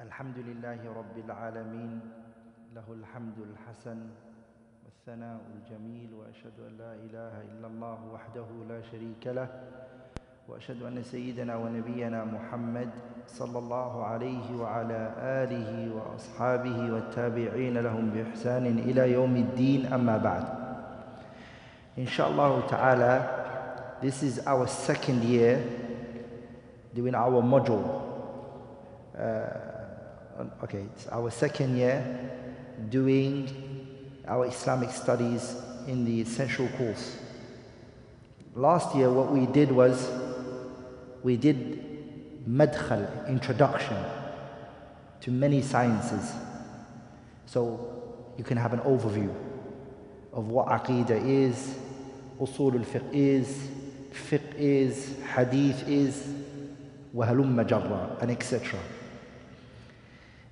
الحمد لله رب العالمين له الحمد الحسن والثناء الجميل وأشهد أن لا إله إلا الله وحده لا شريك له وأشهد أن سيدنا ونبينا محمد صلى الله عليه وعلى آله وأصحابه والتابعين لهم بإحسان إلى يوم الدين أما بعد. Inshallah ta'ala, this is our second year doing our module. It's our second year doing our Islamic studies in the essential course. Last year what we did was we did madkhal, introduction to many sciences. So you can have an overview of what Aqidah is, Usool al-fiqh is, hadith is, وَهَلُمَّ جَرًّا, and etc.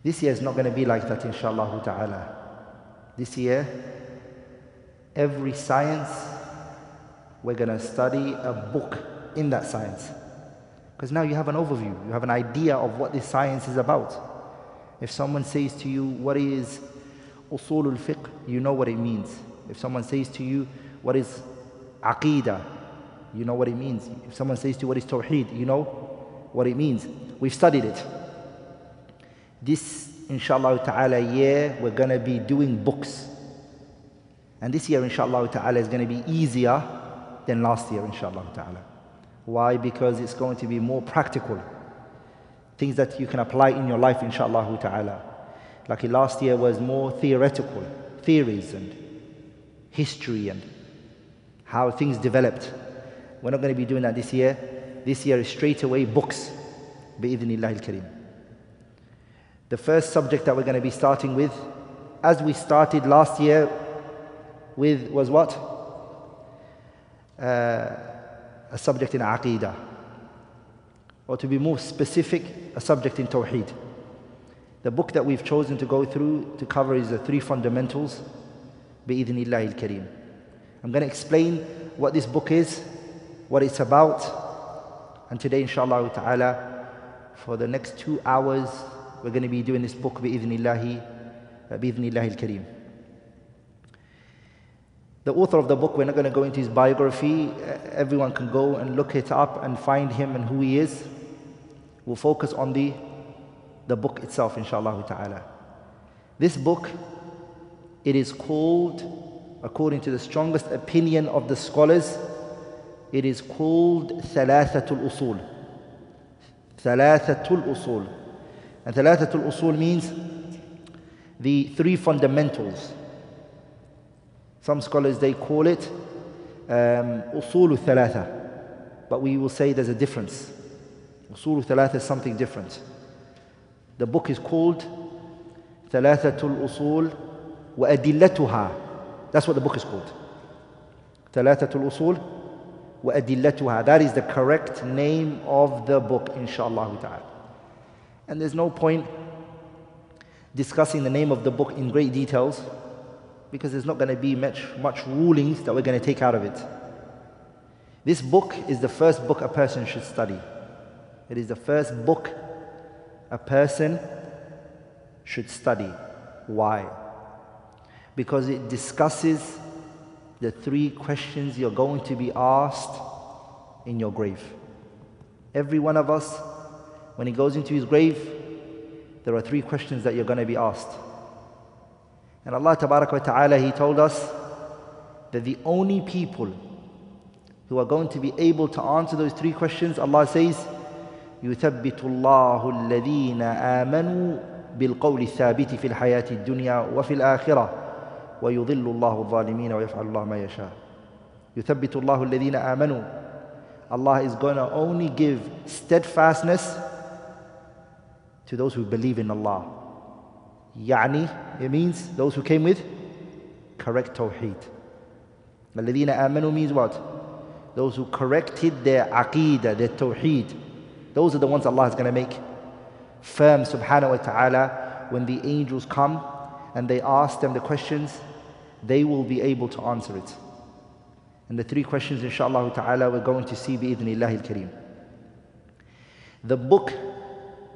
This year is not going to be like that, inshaAllah ta'ala. This year, every science, we're going to study a book in that science. Because now you have an overview, you have an idea of what this science is about. If someone says to you, what is Usool al-fiqh, you know what it means. If someone says to you, what is Aqidah, you know what it means. If someone says to you, what is Tawheed, you know what it means. We've studied it. This, inshallah ta'ala, year, we're going to be doing books. And this year, inshallah ta'ala, is going to be easier than last year, inshallah ta'ala. Why? Because it's going to be more practical. Things that you can apply in your life, inshallah ta'ala. Like last year was more theoretical, theories and history and how things developed. We're not going to be doing that this year. This year is straight away books, bi'idhnillahi al-kareem. The first subject that we're going to be starting with, as we started last year with, was what? A subject in Aqidah. Or to be more specific, a subject in Tawheed. The book that we've chosen to go through to cover is the three fundamentals, bi'idhnillahi al-kareem. I'm going to explain what this book is, what it's about, and today, inshallah ta'ala, for the next 2 hours, we're going to be doing this book bi'idhnillahi al-kareem. The author of the book, we're not going to go into his biography. Everyone can go and look it up and find him and who he is. We'll focus on the book itself, inshallah ta'ala. This book, it is called, according to the strongest opinion of the scholars, it is called Thalathatul Usool. Thalathatul Usool. And Thalathatul Usool means the three fundamentals. Some scholars, they call it Usool Thalatha. But we will say there's a difference. Usool Thalatha is something different. The book is called Thalathatul Usool wa Adillatuha. That's what the book is called. Thalathatul Usool wa Adillatuha. That is the correct name of the book, inshallah ta'ala. And there's no point discussing the name of the book in great details because there's not going to be much rulings that we're going to take out of it. This book is the first book a person should study. It is the first book a person should study. Why? Because it discusses the three questions you're going to be asked in your grave. Every one of us, when he goes into his grave, there are three questions that you're going to be asked. And Allah Tabaraka wa Ta'ala, He told us that the only people who are going to be able to answer those three questions, Allah says, يُثَبِّتُ اللَّهُ الَّذِينَ آمَنُوا بِالْقَوْلِ الثَّابِتِ فِي الْحَيَاةِ الدُّنْيَا وَفِي الْآخِرَةِ وَيُضِلُّ اللَّهُ الظَّالِمِينَ وَيَفْعَلُ اللَّهُ مَا يَشَاءُ. يُثَبِّتُ اللَّهُ الَّذِينَ آمَنُوا. Allah is going to only give steadfastness to those who believe in Allah. Yani, it means those who came with correct Tawheed. الَّذِينَ آمَنُوا means what? Those who corrected their Aqeedah, their Tawheed. Those are the ones Allah is going to make firm, subhanahu wa ta'ala. When the angels come and they ask them the questions, they will be able to answer it. And the three questions, inshallah ta'ala, we're going to see bi'idhnillahi al-kareem. The book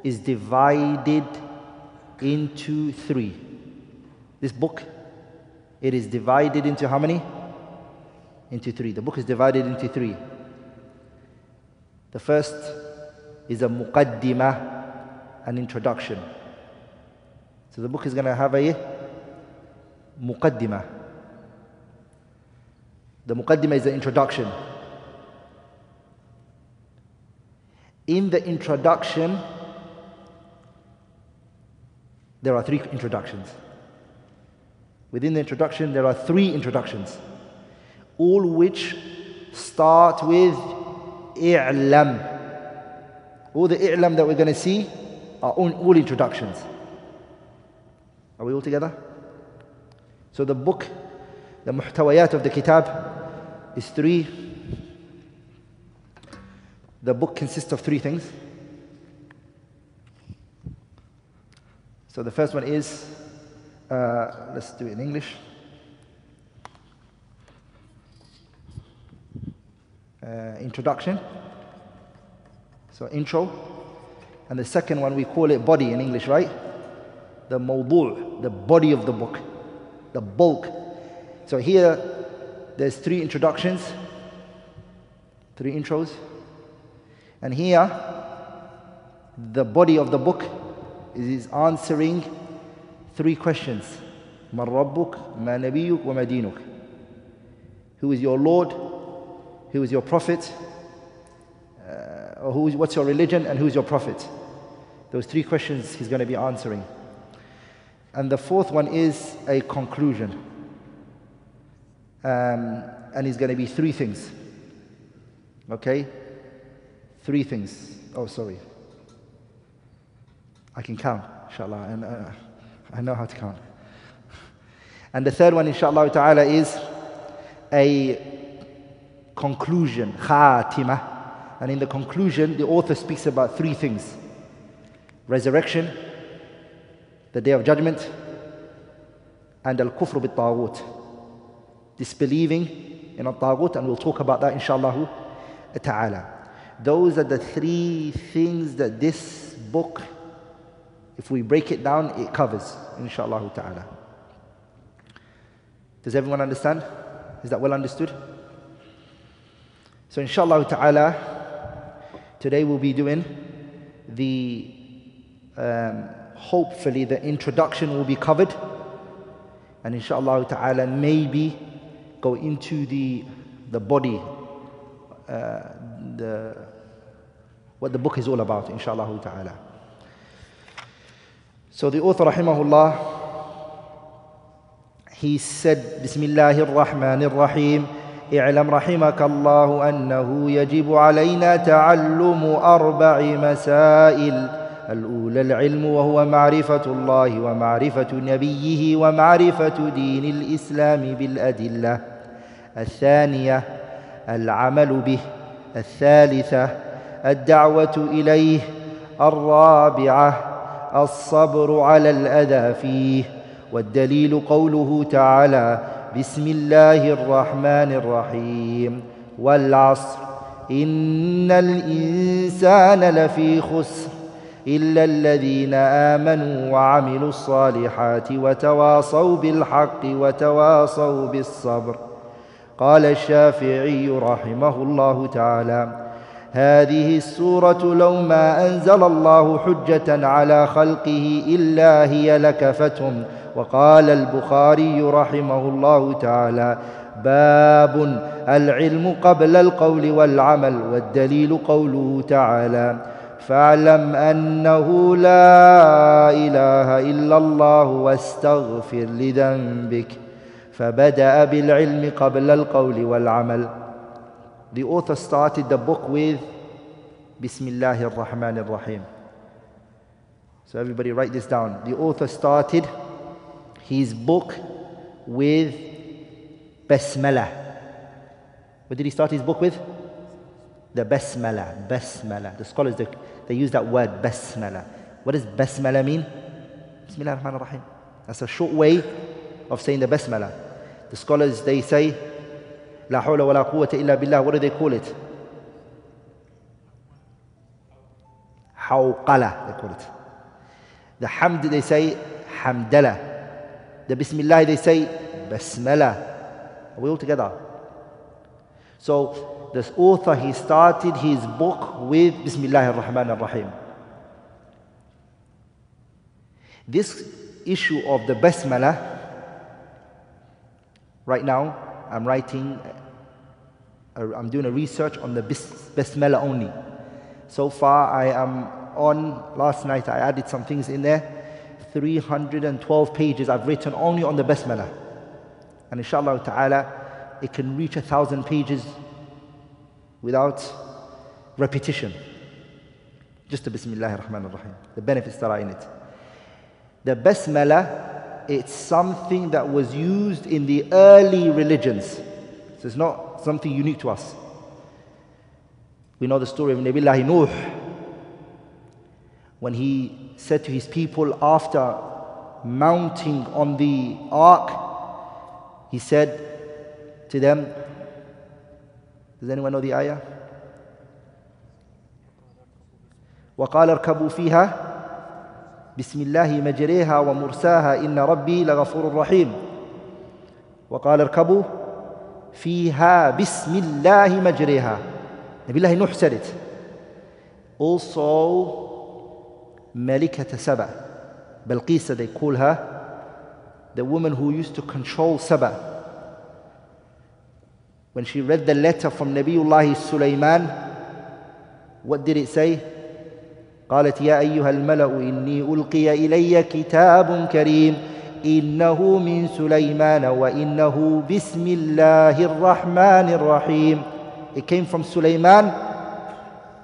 is divided into three. This book, it is divided into how many? Into three. The book is divided into three. The first is a muqaddimah, an introduction. So the book is going to have a muqaddimah. The muqaddimah is the introduction. In the introduction, there are three introductions. Within the introduction, there are three introductions, all which start with i'lam. All the i'lam that we're going to see are all introductions. Are we all together? So the book, the muhtawayat of the kitab is three. The book consists of three things. So the first one is, let's do it in English. Introduction. So intro. And the second one, we call it body in English, right? The mawdu', the body of the book, the bulk. So here, there's three introductions, three intros. And here, the body of the book is answering three questions. Man rabbuk, ma nabiyuk, wa ma dinuk. Who is your Lord? Who is your prophet? Or what's your religion and who's your prophet? Those three questions he's going to be answering. And the fourth one is a conclusion. And it's going to be three things. Okay? Three things. Oh, sorry. I can count, inshallah. And I know how to count. And the third one, inshallah ta'ala, is a conclusion, khatimah. And in the conclusion, the author speaks about three things: resurrection, the day of judgment, and al-kufr bit-taghut, disbelieving in al-taghut, and we'll talk about that inshallah ta'ala. Those are the three things that this book, if we break it down, it covers inshallah ta'ala. Does everyone understand? Is that well understood? So inshallah ta'ala, today we'll be doing the, hopefully the introduction will be covered. And inshallah ta'ala maybe go into the body, what the book is all about, inshallah ta'ala. So the author rahimahullah, he said, Bismillahir Rahmanir Rahim. اعلم رحمك الله أنه يجب علينا تعلم أربع مسائل. الأولى العلم، وهو معرفة الله ومعرفة نبيه ومعرفة دين الإسلام بالأدلة. الثانية العمل به. الثالثة الدعوة إليه. الرابعة الصبر على الأذى فيه. والدليل قوله تعالى: بسم الله الرحمن الرحيم. والعصر إن الإنسان لفي خسر إلا الذين آمنوا وعملوا الصالحات وتواصوا بالحق وتواصوا بالصبر. قال الشافعي رحمه الله تعالى: هذه السورة لو ما أنزل الله حجة على خلقه إلا هي لكفتهم. وقال البخاري رحمه الله تعالى: باب العلم قبل القول والعمل. والدليل قوله تعالى: فاعلم أنه لا إله إلا الله واستغفر لذنبك. فبدأ بالعلم قبل القول والعمل. The author started the book with Bismillahir Rahmanir Rahim. So everybody write this down. The author started his book with Basmalah. What did he start his book with? The Basmalah. Basmalah. The scholars, they use that word Basmalah. What does Basmalah mean? Bismillah ar-Rahman ar-Rahim. That's a short way of saying the Basmalah. The scholars, they say, La hawla wa la quwwata illa billah. What do they call it? Hawqala, they call it. The hamd they say hamdallah. The bismillah they say basmalah. Are we all together? So this author, he started his book with Bismillah ar-Rahman ar-Rahim. This issue of the basmalah, right now I'm doing a research on the basmalah only. So far I am on, last night I added some things in there, 312 pages I've written only on the basmalah. And inshallah ta'ala, it can reach 1,000 pages without repetition. Just the Bismillah ar-Rahman ar-Rahim, the benefits that are in it. The basmalah, it's something that was used in the early religions. So it's not something unique to us. We know the story of Nabiullah Nuh, when he said to his people after mounting on the ark, he said to them, does anyone know the ayah? وَقَالَ ارْكَبُوا فِيهَا بِسْمِ اللَّهِ مَجْرِيهَا وَمُرْسَاهَا إِنَّ رَبِّي لَغَفُورٌ رَحِيمٌ وَقَالَ ارْكَبُوا فِيهَا بِسْمِ اللَّهِ مَجْرِيهَا. Nabiullah Nuh said it. Also, Malikata Saba, Balqisa they call her, the woman who used to control Saba. When she read the letter from Nabiullah Sulaiman, what did it say? قالت يا أيها الملأ إني ألقي إلي كتاب كريم إنه من سليمان وإنه بسم الله الرحمن الرحيم. It came from Sulaiman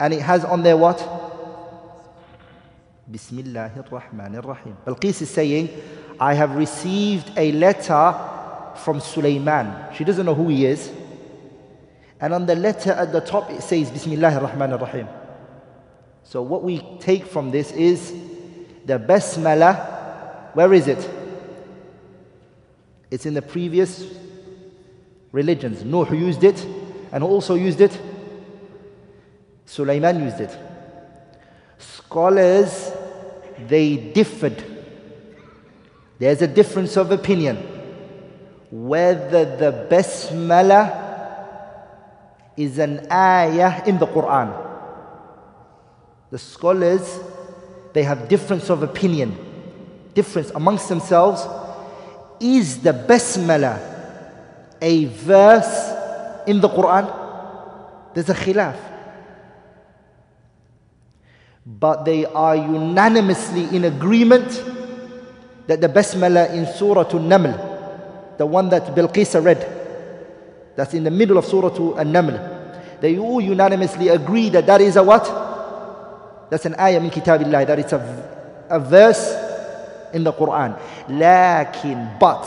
and it has on there what? Bismillahir Rahmanir Rahim. Balqis is saying, I have received a letter from Sulaiman. She doesn't know who he is. And on the letter at the top it says Bismillahir Rahmanir Rahim. So what we take from this is the basmalah. Where is it? It's in the previous religions. Nuh used it, and who also used it? Sulaiman used it. Scholars, they differed. There's a difference of opinion whether the basmalah is an ayah in the Quran. The scholars, they have difference of opinion, difference amongst themselves. Is the basmalah a verse in the Quran? There's a khilaf. But they are unanimously in agreement that the basmalah in Surah An-Naml, the one that Bilqis read, that's in the middle of Surah An-Naml, they all unanimously agree that that is a what? That's an ayah min kitabillah, that it's a verse in the Quran. But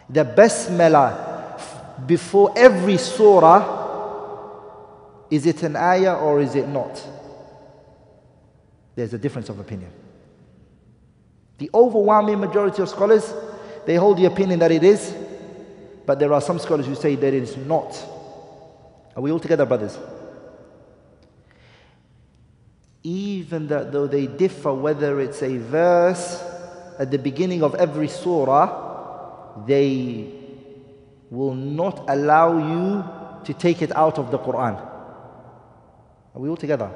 the basmalah before every surah, is it an ayah or is it not? There's a difference of opinion. The overwhelming majority of scholars, they hold the opinion that it is, but there are some scholars who say that it is not. Are we all together, brothers? Even though they differ whether it's a verse at the beginning of every surah, they will not allow you to take it out of the Quran. Are we all together?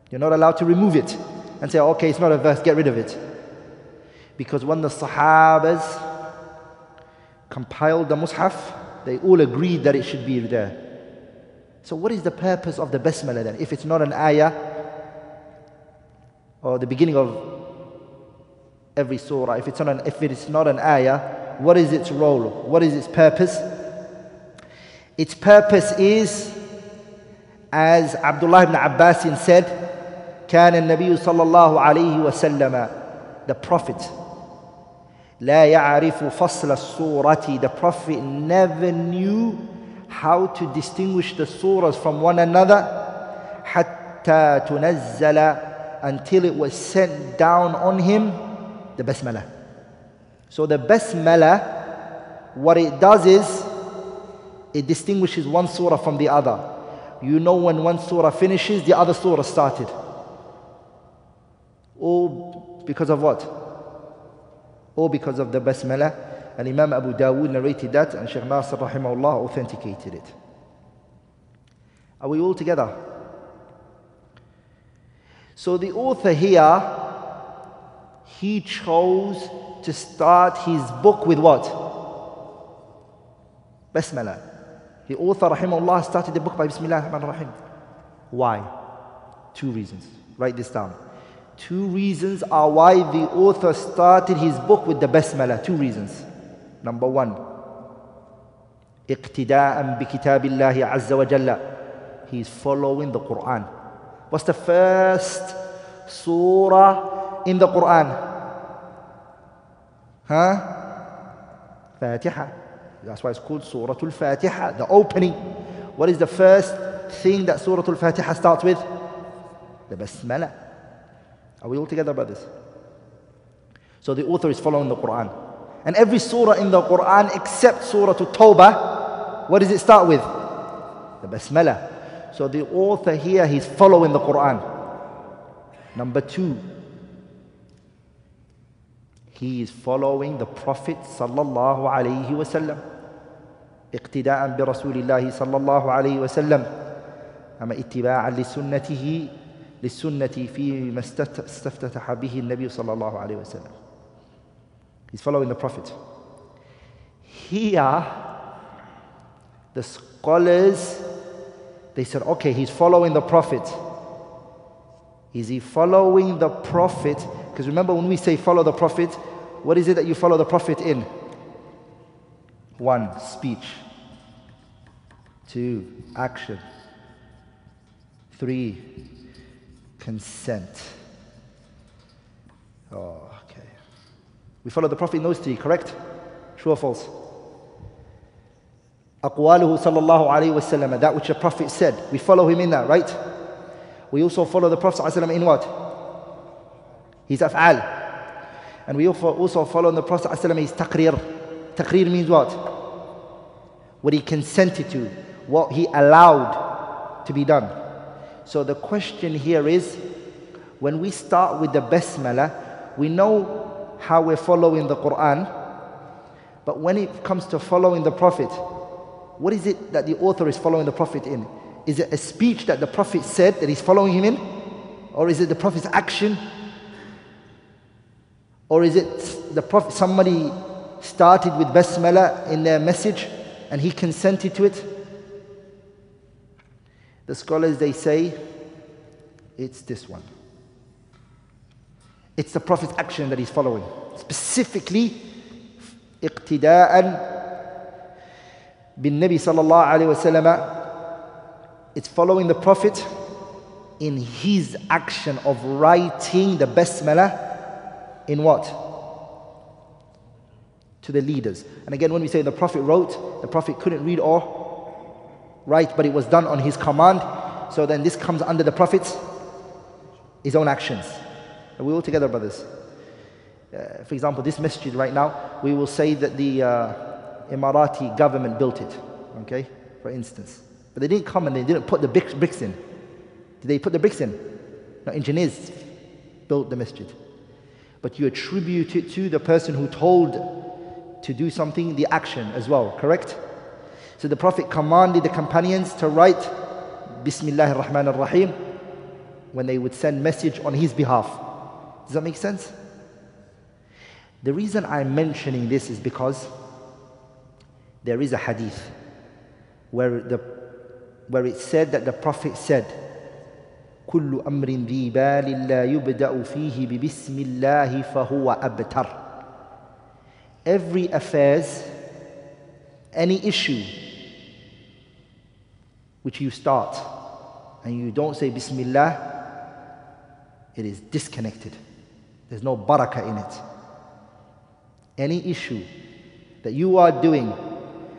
You're not allowed to remove it and say, okay, it's not a verse, get rid of it. Because when the Sahabas compiled the Mus'haf, they all agreed that it should be there. So what is the purpose of the basmalah then? If it's not an ayah, or the beginning of every surah, if it is not an ayah, what is its role? What is its purpose? Its purpose is, as Abdullah ibn Abbas said, كان النبي صلى الله عليه وسلم, the Prophet, لا يعرف فصل السورة, the Prophet never knew how to distinguish the surahs from one another, حتى تنزل, until it was sent down on him, the basmalah. So the basmalah, what it does is, it distinguishes one surah from the other. You know when one surah finishes, the other surah started. All because of what? All because of the basmala. And Imam Abu Dawood narrated that, and Shaykh Nasir rahimahullah authenticated it. Are we all together? So the author here, he chose to start his book with what? Basmala. The author rahimahullah started the book by Bismillah ar-Rahman ar-Rahim. Why? Two reasons. Write this down. Two reasons are why the author started his book with the Basmala. Two reasons. Number one, اقتداء بكتاب الله عز وجل. He is following the Quran. What's the first surah in the Quran? Fatiha. That's why it's called Surah Al-Fatiha, the opening. What is the first thing that Surah Al-Fatiha starts with? The Basmala. Are we all together, brothers? So the author is following the Quran. And every surah in the Quran except Surah At-Tawbah, what does it start with? The Basmala. So the author here, he's following the Quran. Number two, he is following the Prophet sallallahu alayhi wa sallam. اقتداء برسول الله صلى الله عليه وسلم. أما اتباعا للسنة فيما استفتتح به النبي صلى الله عليه وسلم. He's following the Prophet. Here, the scholars, they said, okay, he's following the Prophet. Is he following the Prophet? Because remember, when we say follow the Prophet, what is it that you follow the Prophet in? One, speech. Two, action. Three, consent. Oh, okay. We follow the Prophet in those three, correct? True or false? Aqwaluhu sallallahu alayhi wa sallam, that which the Prophet said, we follow him in that, right? We also follow the Prophet sallallahu alayhi wa sallam in what? His af'al. And we also follow the Prophet sallallahu alayhi wa sallam his taqrir. Taqrir means what? What he consented to, what he allowed to be done. So the question here is, when we start with the Basmala, we know how we're following the Quran, but when it comes to following the Prophet, what is it that the author is following the Prophet in? Is it a speech that the Prophet said that he's following him in? Or is it the Prophet's action? Or is it the Prophet, somebody started with Basmala in their message and he consented to it? The scholars, they say, it's this one. It's the Prophet's action that he's following. Specifically, اقتداء بالنبي صلى الله عليه وسلم. It's following the Prophet in his action of writing the Basmala in what? To the leaders. And again, when we say the Prophet wrote, the Prophet couldn't read or write, but it was done on his command. So then this comes under the Prophet's, his own actions. Are we all together, brothers? For example, this masjid right now, we will say that the Emirati government built it, okay, for instance. But they didn't come and they didn't put the bricks in. Did they put the bricks in? No, engineers built the masjid. But you attribute it to the person who told to do something, the action as well, correct? So the Prophet commanded the companions to write Bismillah ar-Rahman ar-Rahim when they would send message on his behalf. Does that make sense? The reason I'm mentioning this is because there is a hadith where it said that the Prophet said, كل أمر ذي بال لا يبدأ فيه ببسم الله فهو أبتر. Every affairs, any issue which you start and you don't say Bismillah, it is disconnected. There's no barakah in it. Any issue that you are doing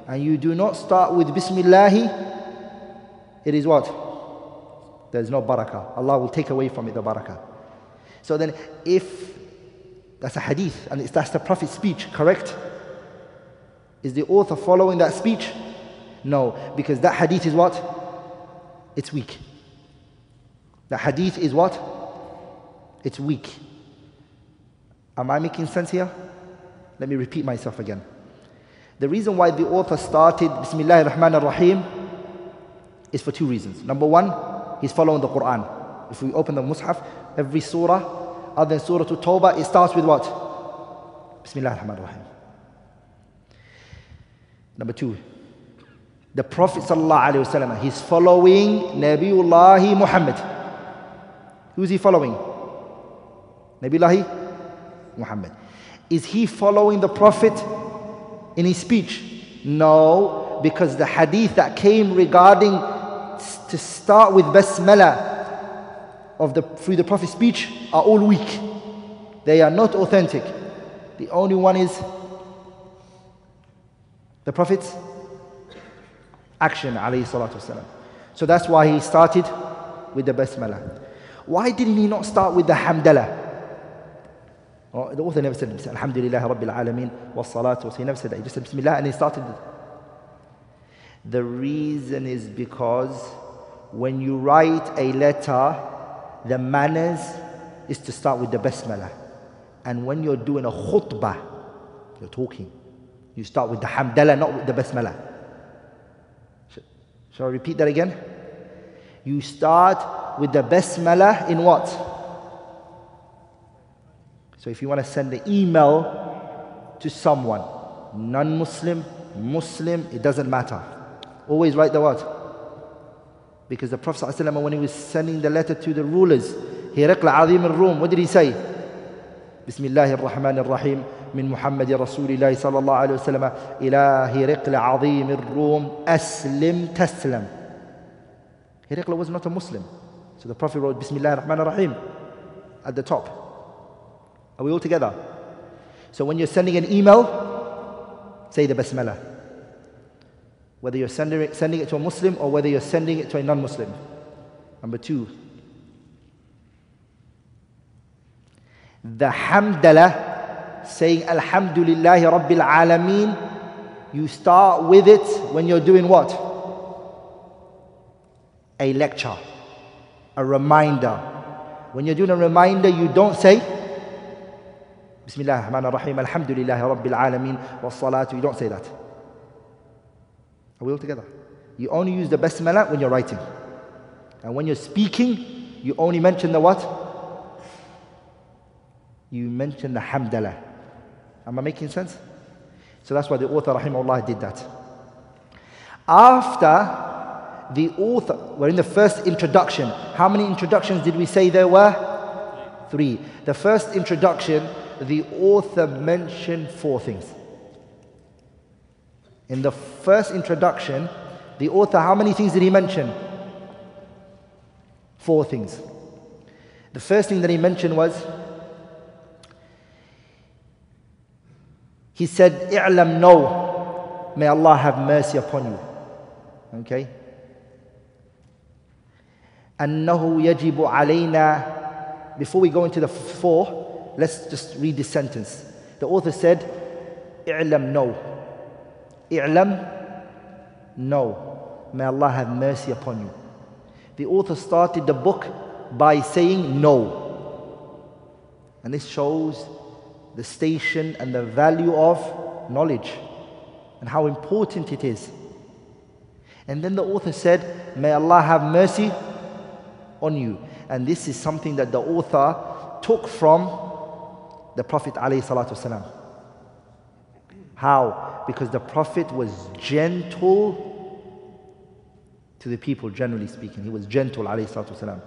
and you do not start with Bismillah, it is what? There's no barakah. Allah will take away from it the barakah. So then if that's a hadith and that's the Prophet's speech, correct? Is the author following that speech? No, because that hadith is what? It's weak. The hadith is what? It's weak. Am I making sense here? Let me repeat myself again. The reason why the author started Bismillahir Rahmanir Rahim is for two reasons. Number one, he's following the Quran. If we open the Mus'haf, every surah, other than Surah At-Tawbah, it starts with what? Bismillahir Rahmanir Rahim. Number two, the Prophet ﷺ, he's following Nabiullahi Muhammad. Who's he following? Nabiullahi Muhammad. Is he following the Prophet in his speech? No, because the hadith that came regarding to start with Basmala through the Prophet's speech are all weak. They are not authentic. The only one is the Prophet's action, alayhi salatu wasalam. So that's why he started with the Basmala. Why didn't he not start with the Hamdallah? Oh, the author never said Alhamdulillah Rabbil Alameen was salatu. He never said that. He just said Bismillah and he started it. The reason is because when you write a letter, the manners is to start with the Basmala. And when you're doing a khutbah, you're talking, you start with the Hamdallah, not with the Basmala. Shall I repeat that again? You start with the Basmala in what? So if you want to send an email to someone, non-Muslim, Muslim, it doesn't matter. Always write the what? Because the Prophet ﷺ, when he was sending the letter to the rulers, Hiraqla Azim al-Rum, what did he say? Bismillahir Rahmanir Rahim, min Muhammad Rasulillah sallallahu alayhi wa sallam, ila Hiraqla Azim al-Rum, aslim taslam. Hiraqla was not a Muslim. So the Prophet wrote Bismillahir Rahmanir Rahim at the top. Are we all together? So when you're sending an email, say the Basmala. Whether you're sending it to a Muslim or whether you're sending it to a non-Muslim. Number two, the Hamdallah, saying Alhamdulillahi Rabbil Alameen, you start with it when you're doing what? A lecture, a reminder. When you're doing a reminder, you don't say Bismillah ar-Rahman ar-Rahim, Alhamdulillahi Rabbil Alameen, was salatu. You don't say that. Are we all together? You only use the Basmala when you're writing. And when you're speaking, you only mention the what? You mention the Hamdallah. Am I making sense? So that's why the author, rahimahullah, did that. After the author, we're in the first introduction. How many introductions did we say there were? 3. The first introduction, the author mentioned 4 things. In the first introduction, the author, how many things did he mention? 4 things. The first thing that he mentioned was, he said, "I'lam, know, may Allah have mercy upon you." Okay? أنه يجب علينا. Before we go into the 4, let's just read this sentence. The author said, "I'lam, know." I'lam, know, may Allah have mercy upon you. The author started the book by saying know. And this shows the station and the value of knowledge and how important it is. And then the author said, may Allah have mercy on you. And this is something that the author took from the Prophet ﷺ. How? Because the Prophet was gentle to the people, generally speaking. He was gentle, alayhi salatu wasalam.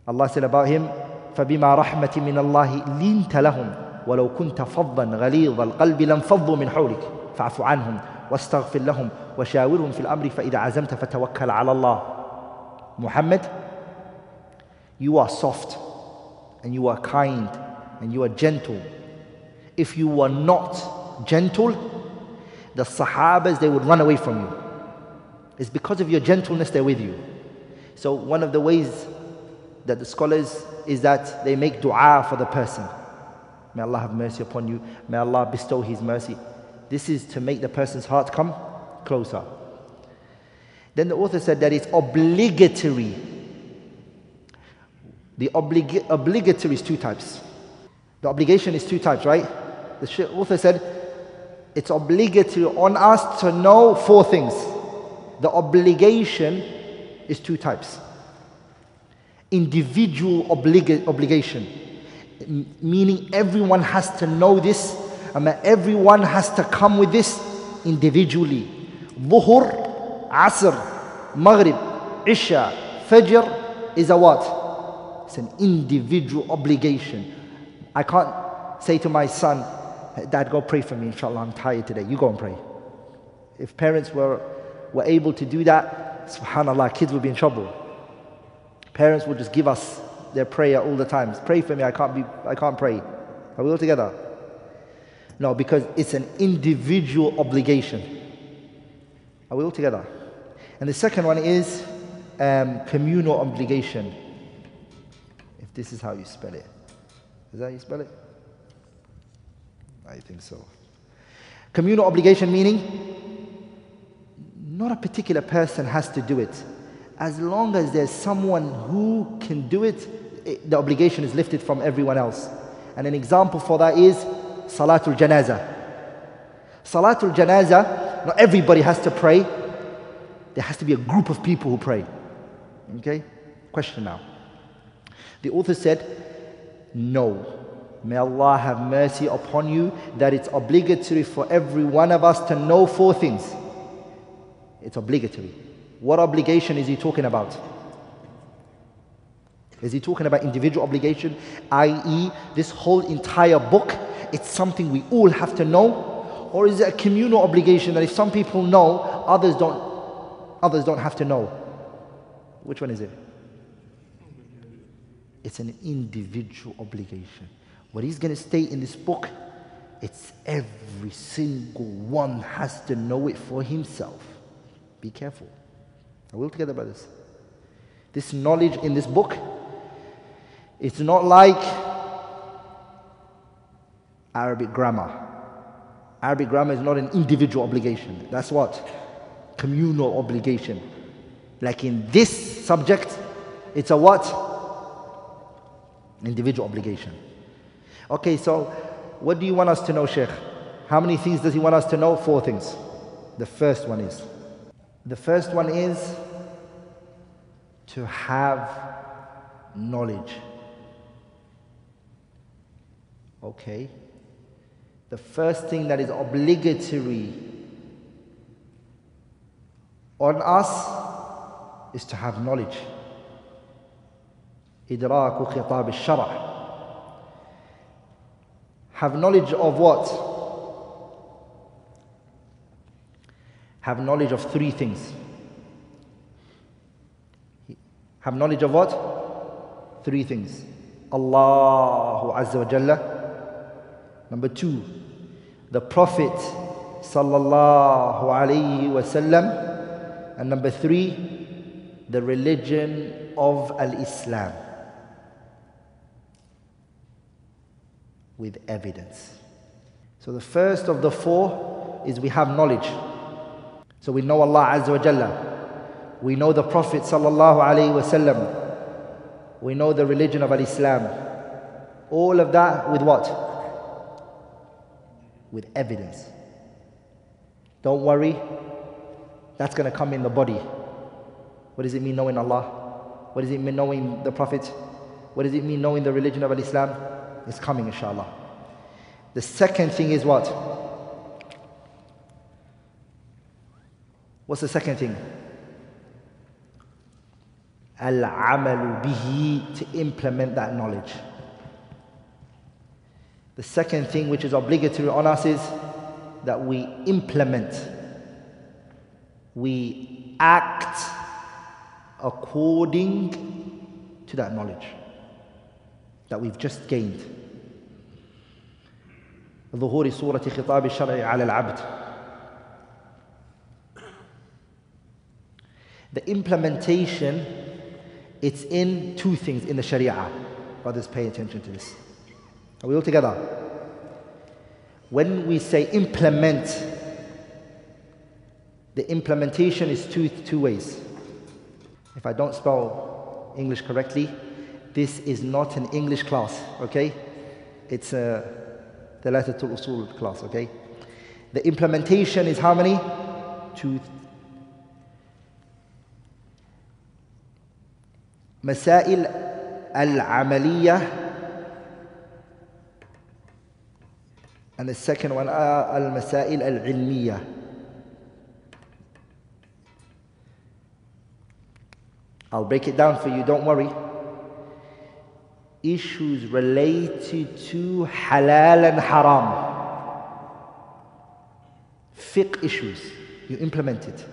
Allah said about him, فَبِمَا رَحْمَةٍ مِّنَ اللَّهِ لِنْتَ لَهُمْ وَلَوْ كُنْتَ فَضًّا غَلِيظَ الْقَلْبِ لَانفَضُّوا مِنْ حَوْلِكَ فَاعْفُ عَنْهُمْ وَاسْتَغْفِرْ لَهُمْ وَشَاوِرْهُمْ فِي الْأَمْرِ فَإِذَا عَزَمْتَ فَتَوَكَّلْ عَلَى اللَّهِ. Muhammad, you are soft and you are kind and you are gentle. If you were not gentle, the Sahabas, they would run away from you. It's because of your gentleness they're with you. So one of the ways that the scholars is that they make dua for the person. May Allah have mercy upon you. May Allah bestow His mercy. This is to make the person's heart come closer. Then the author said that it's obligatory. The obligatory is two types. The obligation is two types, right? The author said, it's obligatory on us to know four things. The obligation is two types. Individual obligation, meaning everyone has to know this, and everyone has to come with this individually. Dhuhr, Asr, Maghrib, Isha, Fajr is a what? It's an individual obligation. I can't say to my son, Dad, go pray for me, inshallah, I'm tired today. You go and pray. If parents were able to do that, subhanAllah, kids would be in trouble. Parents would just give us their prayer all the time. Pray for me, I can't pray. Are we all together? No, because it's an individual obligation. Are we all together? And the second one is communal obligation. If this is how you spell it. Is that how you spell it? I think so. Communal obligation meaning not a particular person has to do it. As long as there's someone who can do it, the obligation is lifted from everyone else. And an example for that is Salatul Janazah. Salatul Janazah, not everybody has to pray. There has to be a group of people who pray. Okay? Question now. The author said, no. May Allah have mercy upon you that it's obligatory for every one of us to know four things. It's obligatory. What obligation is he talking about? Is he talking about individual obligation? I.e., this whole entire book, it's something we all have to know? Or is it a communal obligation that if some people know, others don't have to know? Which one is it? It's an individual obligation. What he's going to state in this book, it's every single one has to know it for himself. Be careful. Are we all together, brothers? This knowledge in this book, it's not like Arabic grammar. Arabic grammar is not an individual obligation. That's what? Communal obligation. Like in this subject, it's a what? Individual obligation. Okay, so what do you want us to know, Sheikh? How many things does he want us to know? Four things. The first one is to have knowledge. Okay. The first thing that is obligatory on us is to have knowledge. إدراك خطاب الشرع. Have knowledge of what? Have knowledge of three things. Have knowledge of what? Three things. Allahu Azza wa Jalla. Number two, the Prophet Sallallahu Alaihi Wasallam. And number three, the religion of Al-Islam. With evidence. So the first of the four is we have knowledge. So we know Allah Azza wa Jalla. We know the Prophet Sallallahu Alaihi Wasallam. We know the religion of Al-Islam. All of that with what? With evidence. Don't worry, that's going to come in the body. What does it mean knowing Allah? What does it mean knowing the Prophet? What does it mean knowing the religion of Al-Islam? It's coming, inshallah. The second thing is what? What's the second thing? Al-amalu bihi, to implement that knowledge. The second thing which is obligatory on us is that we implement, we act according to that knowledge that we've just gained. ظهور صورة خطاب الشرع على العبد. The implementation, it's in two things in the Sharia. Brothers, pay attention to this. Are we all together? When we say implement, the implementation is two ways. If I don't spell English correctly, This is not an English class, okay? It's a Thalathaa Usool class, okay? The implementation is how many? 2. مسائل العملية. And the second one are المسائل العلمية. I'll break it down for you, don't worry. Issues related to halal and haram. Fiqh issues, you implement it.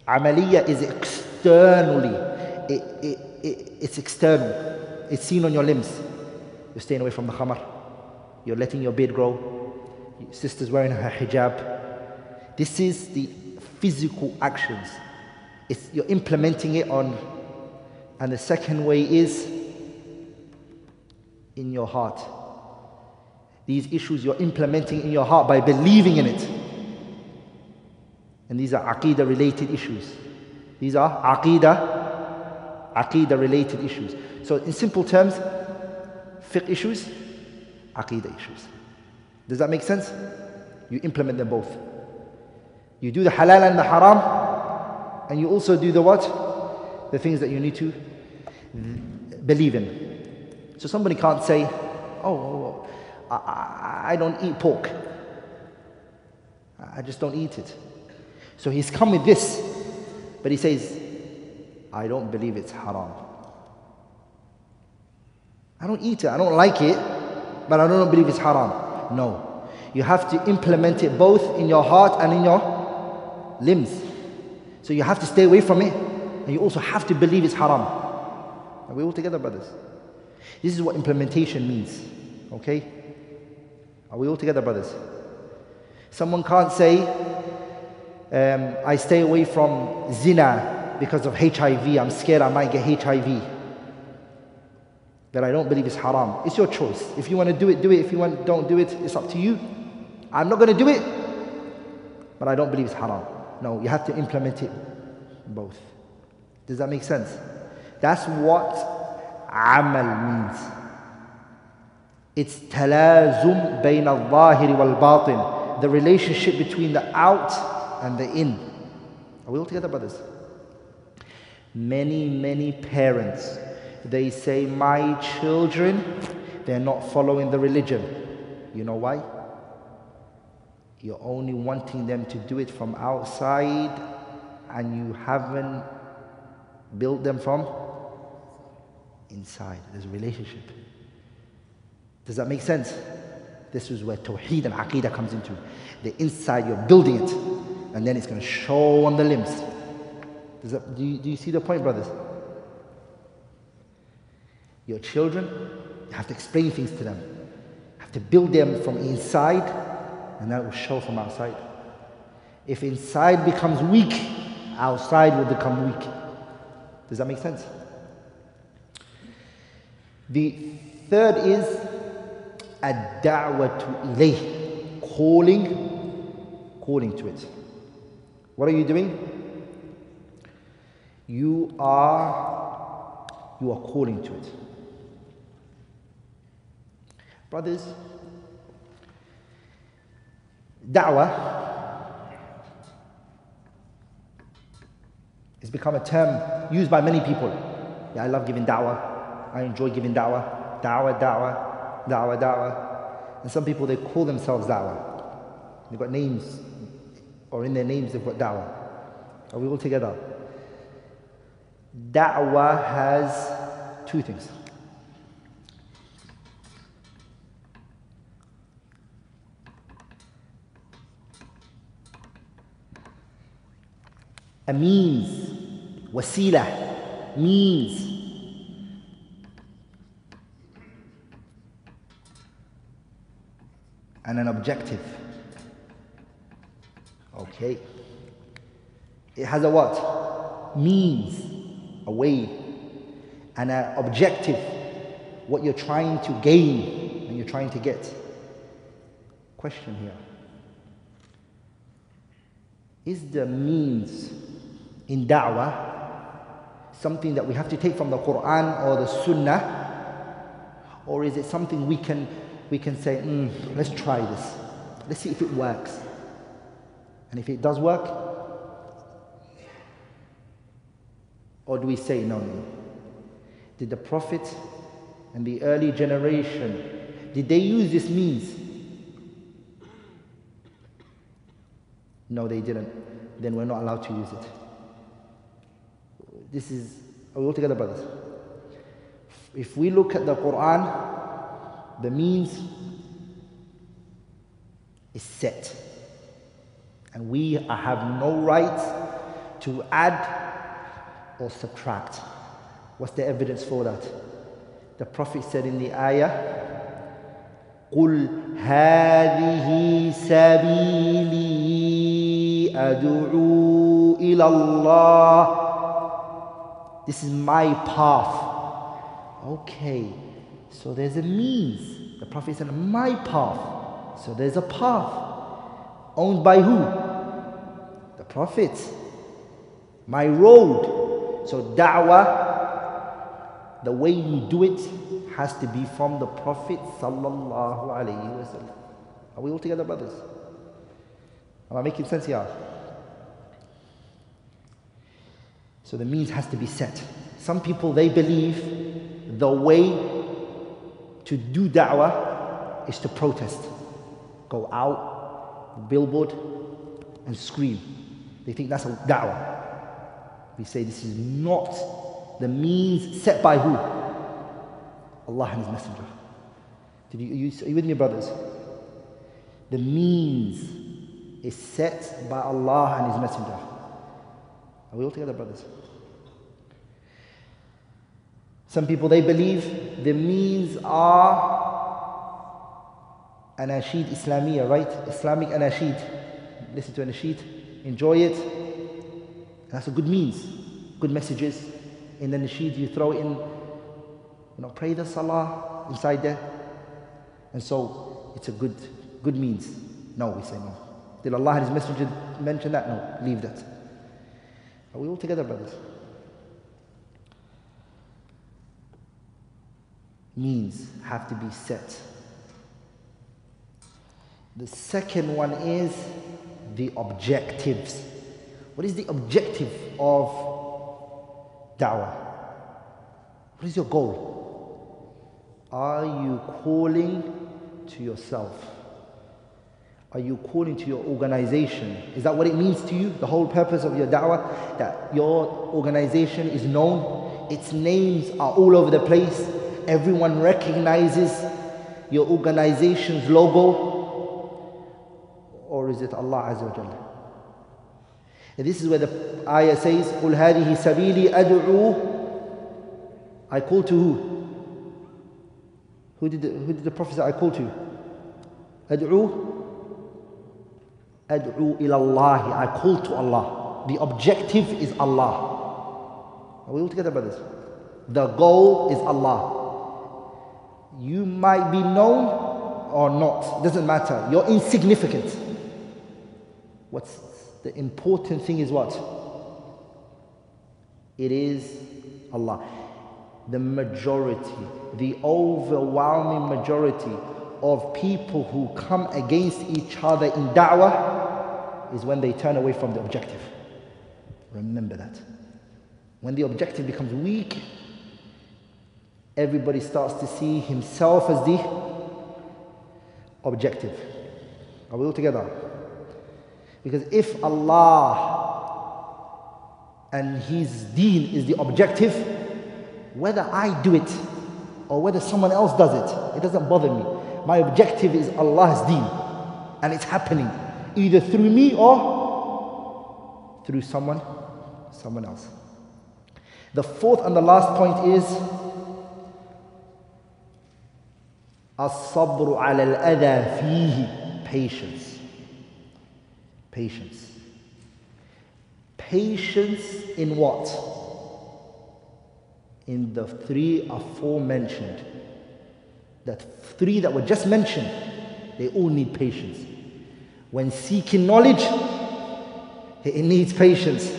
Amaliya is externally, it's external. It's seen on your limbs. You're staying away from the khamar. You're letting your beard grow. Your sister's wearing her hijab. This is the physical actions. You're implementing it on. And the second way is in your heart. These issues you're implementing in your heart by believing in it. And these are aqidah related issues. These are aqidah related issues. So in simple terms, fiqh issues, aqidah issues. Does that make sense? You implement them both. You do the halal and the haram, and you also do the what? The things that you need to believe in. So somebody can't say, oh, I don't eat pork. I just don't eat it. So he's come with this, but he says, I don't believe it's haram. I don't eat it, I don't like it, but I don't believe it's haram. No. You have to implement it both in your heart and in your limbs. So you have to stay away from it, and you also have to believe it's haram. Are we all together, brothers? This is what implementation means. Okay? Are we all together, brothers? Someone can't say, I stay away from zina because of HIV. I'm scared I might get HIV. That I don't believe it's haram. It's your choice. If you want to do it, do it. If you want, don't do it, it's up to you. I'm not going to do it, but I don't believe it's haram. No, you have to implement it both. Does that make sense? That's what amal means. It's talazum bayna al-zahiri wal-batin. The relationship between the out and the in. Are we all together, brothers? Many parents, they say, my children, they're not following the religion. You know why? You're only wanting them to do it from outside, and you haven't built them from inside. There's a relationship. Does that make sense? This is where Tawheed and Aqidah comes into. The inside, you're building it, and then it's going to show on the limbs. Do you see the point, brothers? Your children, you have to explain things to them. You have to build them from inside, and that will show from outside. If inside becomes weak, outside will become weak. Does that make sense? The third is ad-da'watu ilayh, calling to it. What are you doing? You are calling to it. Brothers, da'wah has become a term used by many people. Yeah, I love giving da'wah. I enjoy giving da'wah. Da'wah. And some people, they call themselves da'wah. They've got names, or in their names they've got da'wah. Are we all together? Da'wah has two things. A means, wasila, means. And an objective. Okay. It has a what? Means, a way. And an objective, what you're trying to gain and you're trying to get. Question here. Is the means in da'wah, something that we have to take from the Quran or the Sunnah? Or is it something we can say, let's try this. Let's see if it works. And if it does work, or do we say, no. Did the Prophet and the early generation, did they use this means? No, they didn't. Then we're not allowed to use it. Are we all together, brothers? If we look at the Quran, the means is set. And we have no right to add or subtract. What's the evidence for that? The Prophet said in the ayah, قُلْ هَذِهِ سَبِيلِي أَدْعُو إِلَى اللَّهِ. This is my path. Okay, so there's a means. The Prophet said, my path. So there's a path. Owned by who? The Prophet. My road. So da'wah, the way you do it has to be from the Prophet sallallahu alayhi wa sallam. Are we all together, brothers? Am I making sense here? So the means has to be set. Some people, they believe the way to do da'wah is to protest. Go out, billboard, and scream. They think that's a da'wah. We say this is not the means set by who? Allah and His Messenger. Are you with me, brothers? The means is set by Allah and His Messenger. Are we all together, brothers? Some people, they believe the means are Anashid Islamiyya, right? Islamic Anashid. Listen to Anashid, enjoy it. That's a good means, good messages. In the Nasheed, you throw in, pray the Salah inside there. And so, it's a good means. No, we say no. Did Allah and His Messenger mention that? No, leave that. Are we all together, brothers? Means have to be set. The second one is the objectives. What is the objective of da'wah? What is your goal? Are you calling to yourself? Are you calling to your organization? Is that what it means to you? The whole purpose of your da'wah? That your organization is known, its names are all over the place, everyone recognizes your organization's logo? Or is it Allah Azza wa Jalla? And this is where the ayah says, قُلْ هَذِهِ سَبِيلِي أَدْعُو. I call to who? Who did the Prophet say I call to? أَدْعُو إِلَى اللَّهِ. I call to Allah. The objective is Allah. Are we all together, brothers? The goal is Allah. You might be known or not. Doesn't matter. You're insignificant. What's the important thing is what? It is Allah. The majority, the overwhelming majority of people who come against each other in da'wah is when they turn away from the objective. Remember that. When the objective becomes weak, everybody starts to see himself as the objective. Are we all together? Because if Allah and His deen is the objective, whether I do it or whether someone else does it, it doesn't bother me. My objective is Allah's deen, and it's happening either through me or through someone else. The fourth and the last point is as-sabru ala al-adha fihi. Patience. Patience. Patience in what? In the three aforementioned. The three that were just mentioned, they all need patience. When seeking knowledge, it needs patience.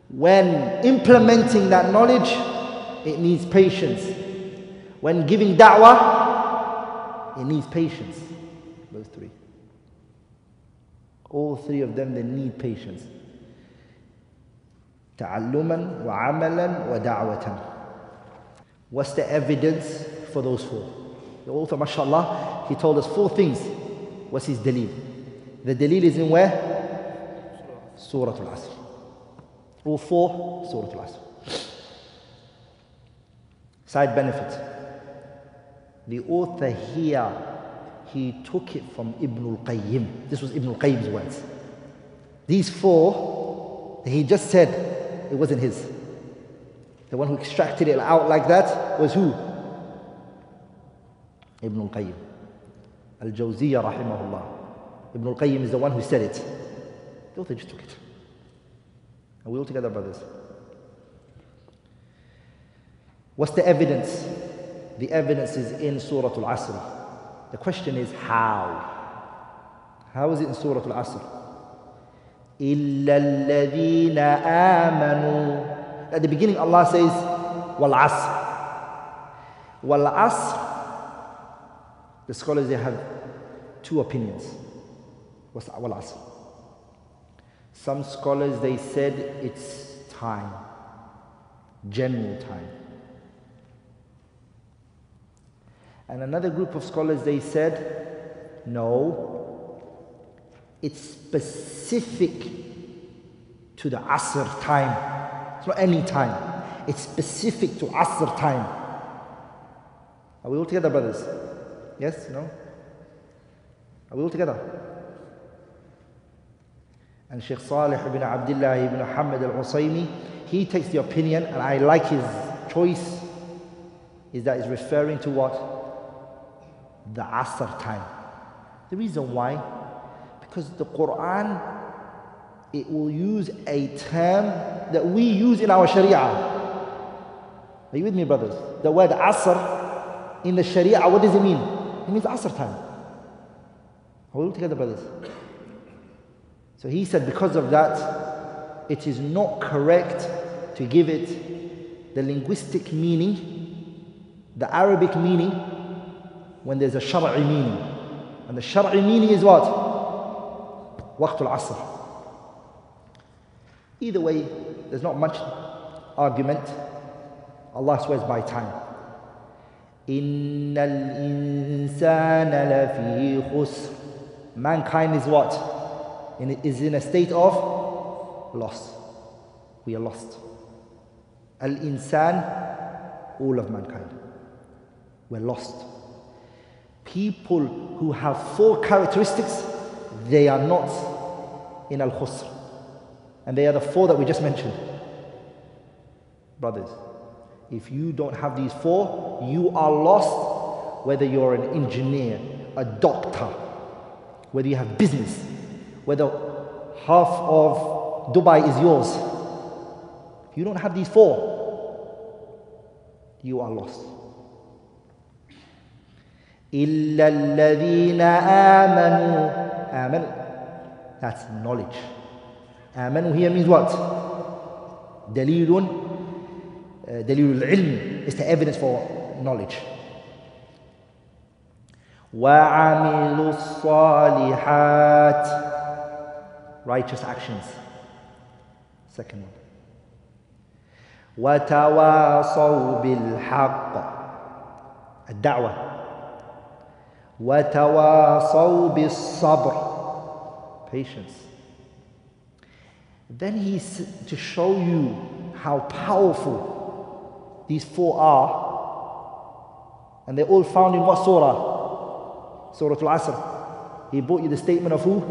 When implementing that knowledge, it needs patience. When giving da'wah, it needs patience. Those three. All three of them, they need patience. تعلما وعملا ودعوة. What's the evidence for those four? The author, mashallah, he told us four things. What's his dalil? The dalil is in where? Surah Al-Asr. All four, Surah Al-Asr. Side benefit. The author here, he took it from Ibn al-Qayyim. This was Ibn al-Qayyim's words. These four, he just said, it wasn't his. The one who extracted it out like that was who? Ibn al-Qayyim. Al-Jawziyya rahimahullah. Ibn al-Qayyim is the one who said it. The author just took it. Are we all together, brothers? What's the evidence? The evidence is in Surah Al-Asr. The question is how? How is it in Surah Al-Asr? إِلَّا الَّذِينَ آمَنُوا. At the beginning Allah says, وَالْعَصْرِ. وَالْعَصْرِ, the scholars, they have two opinions. What's wal-asr? Some scholars, they said it's time, general time. And another group of scholars, they said, no, it's specific to the Asr time. It's not any time. It's specific to Asr time. Are we all together, brothers? Yes? No? Are we all together? And Shaykh Salih ibn Abdullah ibn Muhammad al-Usaymi, he takes the opinion, and I like his choice, is that it's referring to what? The Asr time. The reason why? Because the Quran, it will use a term that we use in our Sharia. Are you with me, brothers? The word Asr in the Sharia, what does it mean? It means Asr time. Are we all together, brothers? So he said because of that, it is not correct to give it the linguistic meaning, the Arabic meaning, when there's a Shar'i meaning. And the Shar'i meaning is what? Waqt al-Asr. Either way, there's not much argument. Allah swears by time. إِنَّ الْإِنسَانَ لَفِي خُسْرٍ. Mankind is what? Is in a state of loss. We are lost. Al-insan, all of mankind. We're lost. People who have four characteristics, they are not in al-khusr. And they are the four that we just mentioned. Brothers, if you don't have these four, you are lost, whether you're an engineer, a doctor, whether you have business, whether half of Dubai is yours. If you don't have these four, you are lost. إِلَّا الَّذِينَ آمَنُوا. Aman, that's knowledge. Amanu here means what? Dalilun al-ilm. It's the evidence for knowledge. وَعَمِلُوا الصَّالِحَاتِ. Righteous actions. Second one. وَتَوَاصَوْا بِالْحَقِّ. الدعوة. وَتَوَاصَوْا بِالصَّبْرِ. Patience. Then he's to show you how powerful these four are. And they're all found in what surah? Surah Al-Asr. He brought you the statement of who?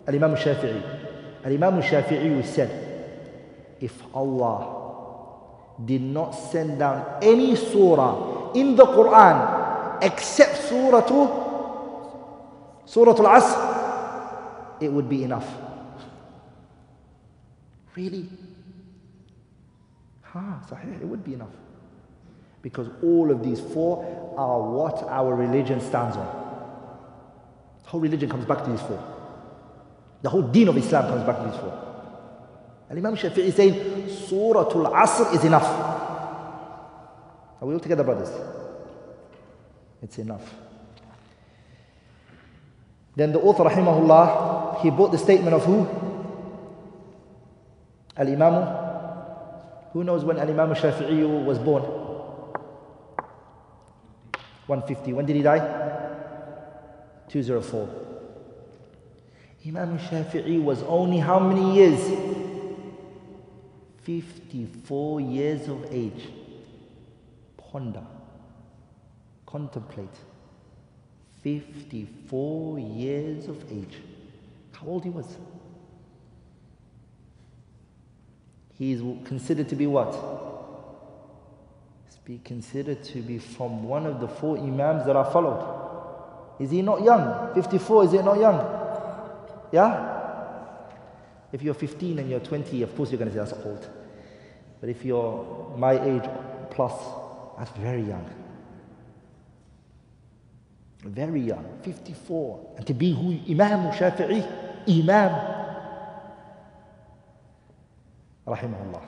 Al-Imam al-Shafi'i. Al-Imam al-Shafi'i said, if Allah did not send down any surah in the Quran except Surah Al-Asr, it would be enough. Really? Sahih, it would be enough. Because all of these four are what our religion stands on. The whole religion comes back to these four. The whole deen of Islam comes back to these four. Imam Shafi'i is saying, Surah Al-Asr is enough. Are we all together, brothers? It's enough. Then the author, rahimahullah, he brought the statement of who? Al-Imam. Who knows when Al-Imam Shafi'i was born? 150. When did he die? 204. Imam Shafi'i was only how many years? 54 years of age. Ponder. Contemplate. 54 years of age. How old he was? He is considered to be what? He's be considered to be from one of the 4 Imams that are followed. Is he not young? 54, is it not young? Yeah? If you're 15 and you're 20, of course you're going to say that's old. But if you're my age plus, that's very young. Very young, 54. And to be who? Imam Shafi'i, Imam. Rahimahullah.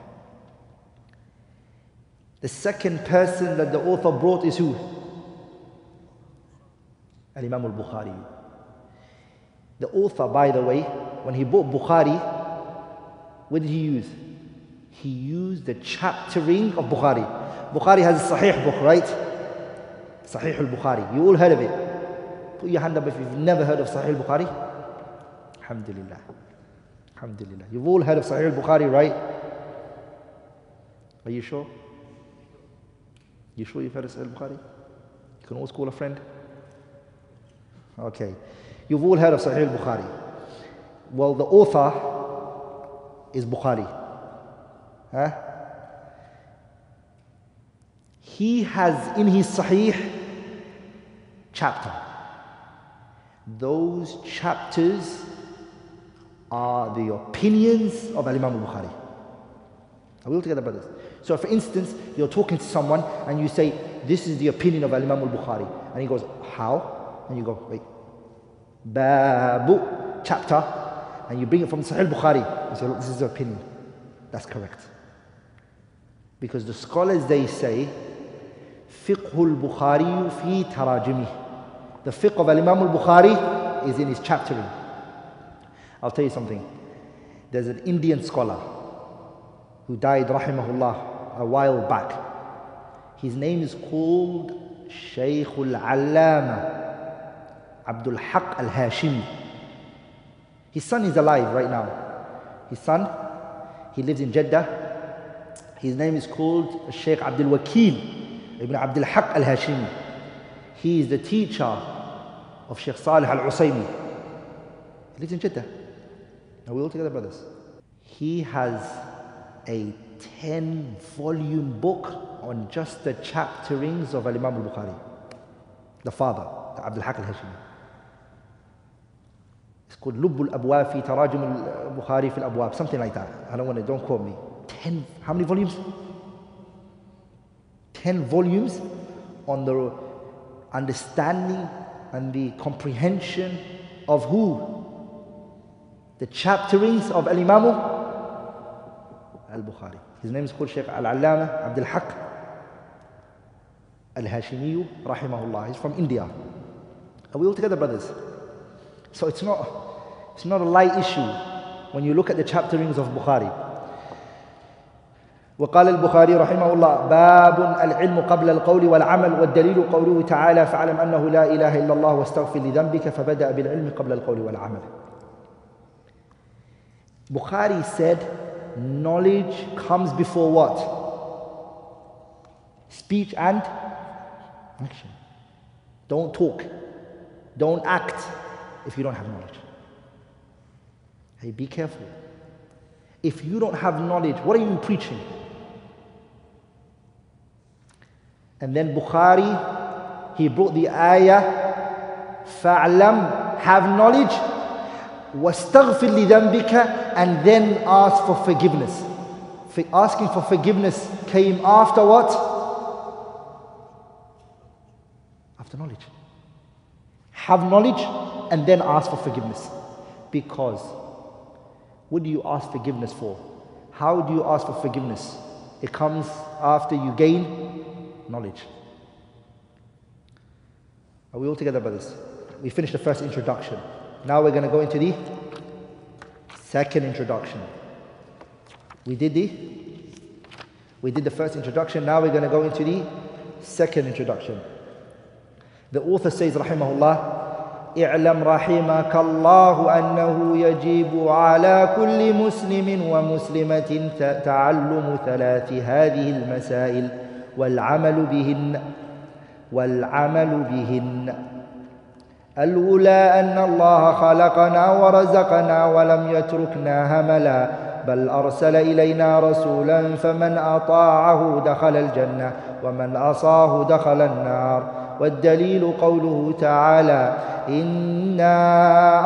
The second person that the author brought is who? Al-Imam al-Bukhari. The author, by the way, when he brought Bukhari, what did he use? He used the chaptering of Bukhari. Bukhari has a Sahih book, right? Sahih al-Bukhari. You all heard of it. Put your hand up if you've never heard of Sahih al-Bukhari. Alhamdulillah. Alhamdulillah. You've all heard of Sahih al-Bukhari, right? Are you sure? You sure you've heard of Sahih al-Bukhari? You can always call a friend. Okay. You've all heard of Sahih al-Bukhari. Well, the author is Bukhari. Huh? He has in his Sahih chapter. Those chapters are the opinions of Imam al-Bukhari. Are we all together, brothers? So for instance, you're talking to someone and you say, this is the opinion of Imam al-Bukhari. And he goes, how? And you go, wait. Babu, chapter. And you bring it from Sahih al-Bukhari. You say, look, this is the opinion. That's correct. Because the scholars, they say, fiqh al-Bukhari fi tarajimih. The fiqh of Imam al-Bukhari is in his chaptering. I'll tell you something. There's an Indian scholar who died, rahimahullah, a while back. His name is called Shaykh al-Allama Abdul Haq al-Hashimi. His son is alive right now. His son, he lives in Jeddah. His name is called Shaykh Abdul Wakil Ibn Abdul Haq al-Hashimi. He is the teacher of Shaykh Salih al-Usaymi. He lives in Jeddah. Are we all together, brothers? He has a 10-volume book on just the chapterings of Imam al-Bukhari. The father, Abdul Haq al-Hashimi. It's called Lubb al-Abwab fi Tarajum al-Bukhari fi al-Abwab, something like that. I don't quote me. 10, how many volumes? 10 volumes on the understanding and the comprehension of who? The chapterings of Al-Imam al-Bukhari. His name is called Shaykh Al-Allama Abdul Haq al-Hashimi rahimahullah. He's from India. Are we all together, brothers? So it's not a light issue when you look at the chapterings of Bukhari. وقال البخاري رحمه الله باب العلم قبل القول والعمل والدليل قوله تعالى فاعلم أنه لا إله إلا الله واستغفر لذنبك فبدأ بالعلم قبل القول والعمل. Bukhari said knowledge comes before what? Speech and action. Don't talk. Don't act if you don't have knowledge. Hey, be careful. If you don't have knowledge, what are you preaching? And then Bukhari, he brought the ayah, فَعْلَمْ, have knowledge, وَاسْتَغْفِرْ لِذَنْبِكَ, and then ask for forgiveness. Asking for forgiveness came after what? After knowledge. Have knowledge and then ask for forgiveness. Because what do you ask forgiveness for? How do you ask for forgiveness? It comes after you gain knowledge. Are we all together, brothers? We finished the first introduction. Now we're going to go into the second introduction. We did the first introduction. Now we're going to go into the second introduction. The author says, rahimahullah, اعلم رحمك الله أنه يجب على كل مسلم ومسلمة تعلم ثلاث هذه المسائل والعمل بهن. الأولى أن الله خلقنا ورزقنا ولم يتركنا هملا، بل أرسل إلينا رسولا فمن أطاعه دخل الجنة ومن عصاه دخل النار. والدليل قوله تعالى: إنا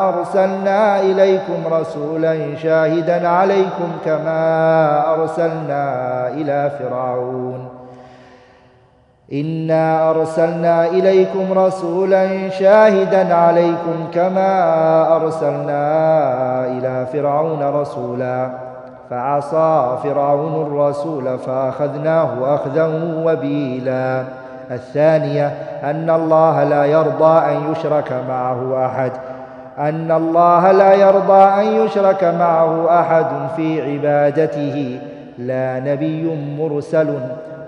أرسلنا إليكم رسولا شاهدا عليكم كما أرسلنا إلى فرعون. إنا أرسلنا إليكم رسولا شاهدا عليكم كما أرسلنا إلى فرعون رسولا فعصى فرعون الرسول فأخذناه أخذا وبيلا. الثانية أن الله لا يرضى أن يشرك معه أحد في عبادته، لا نبي مرسل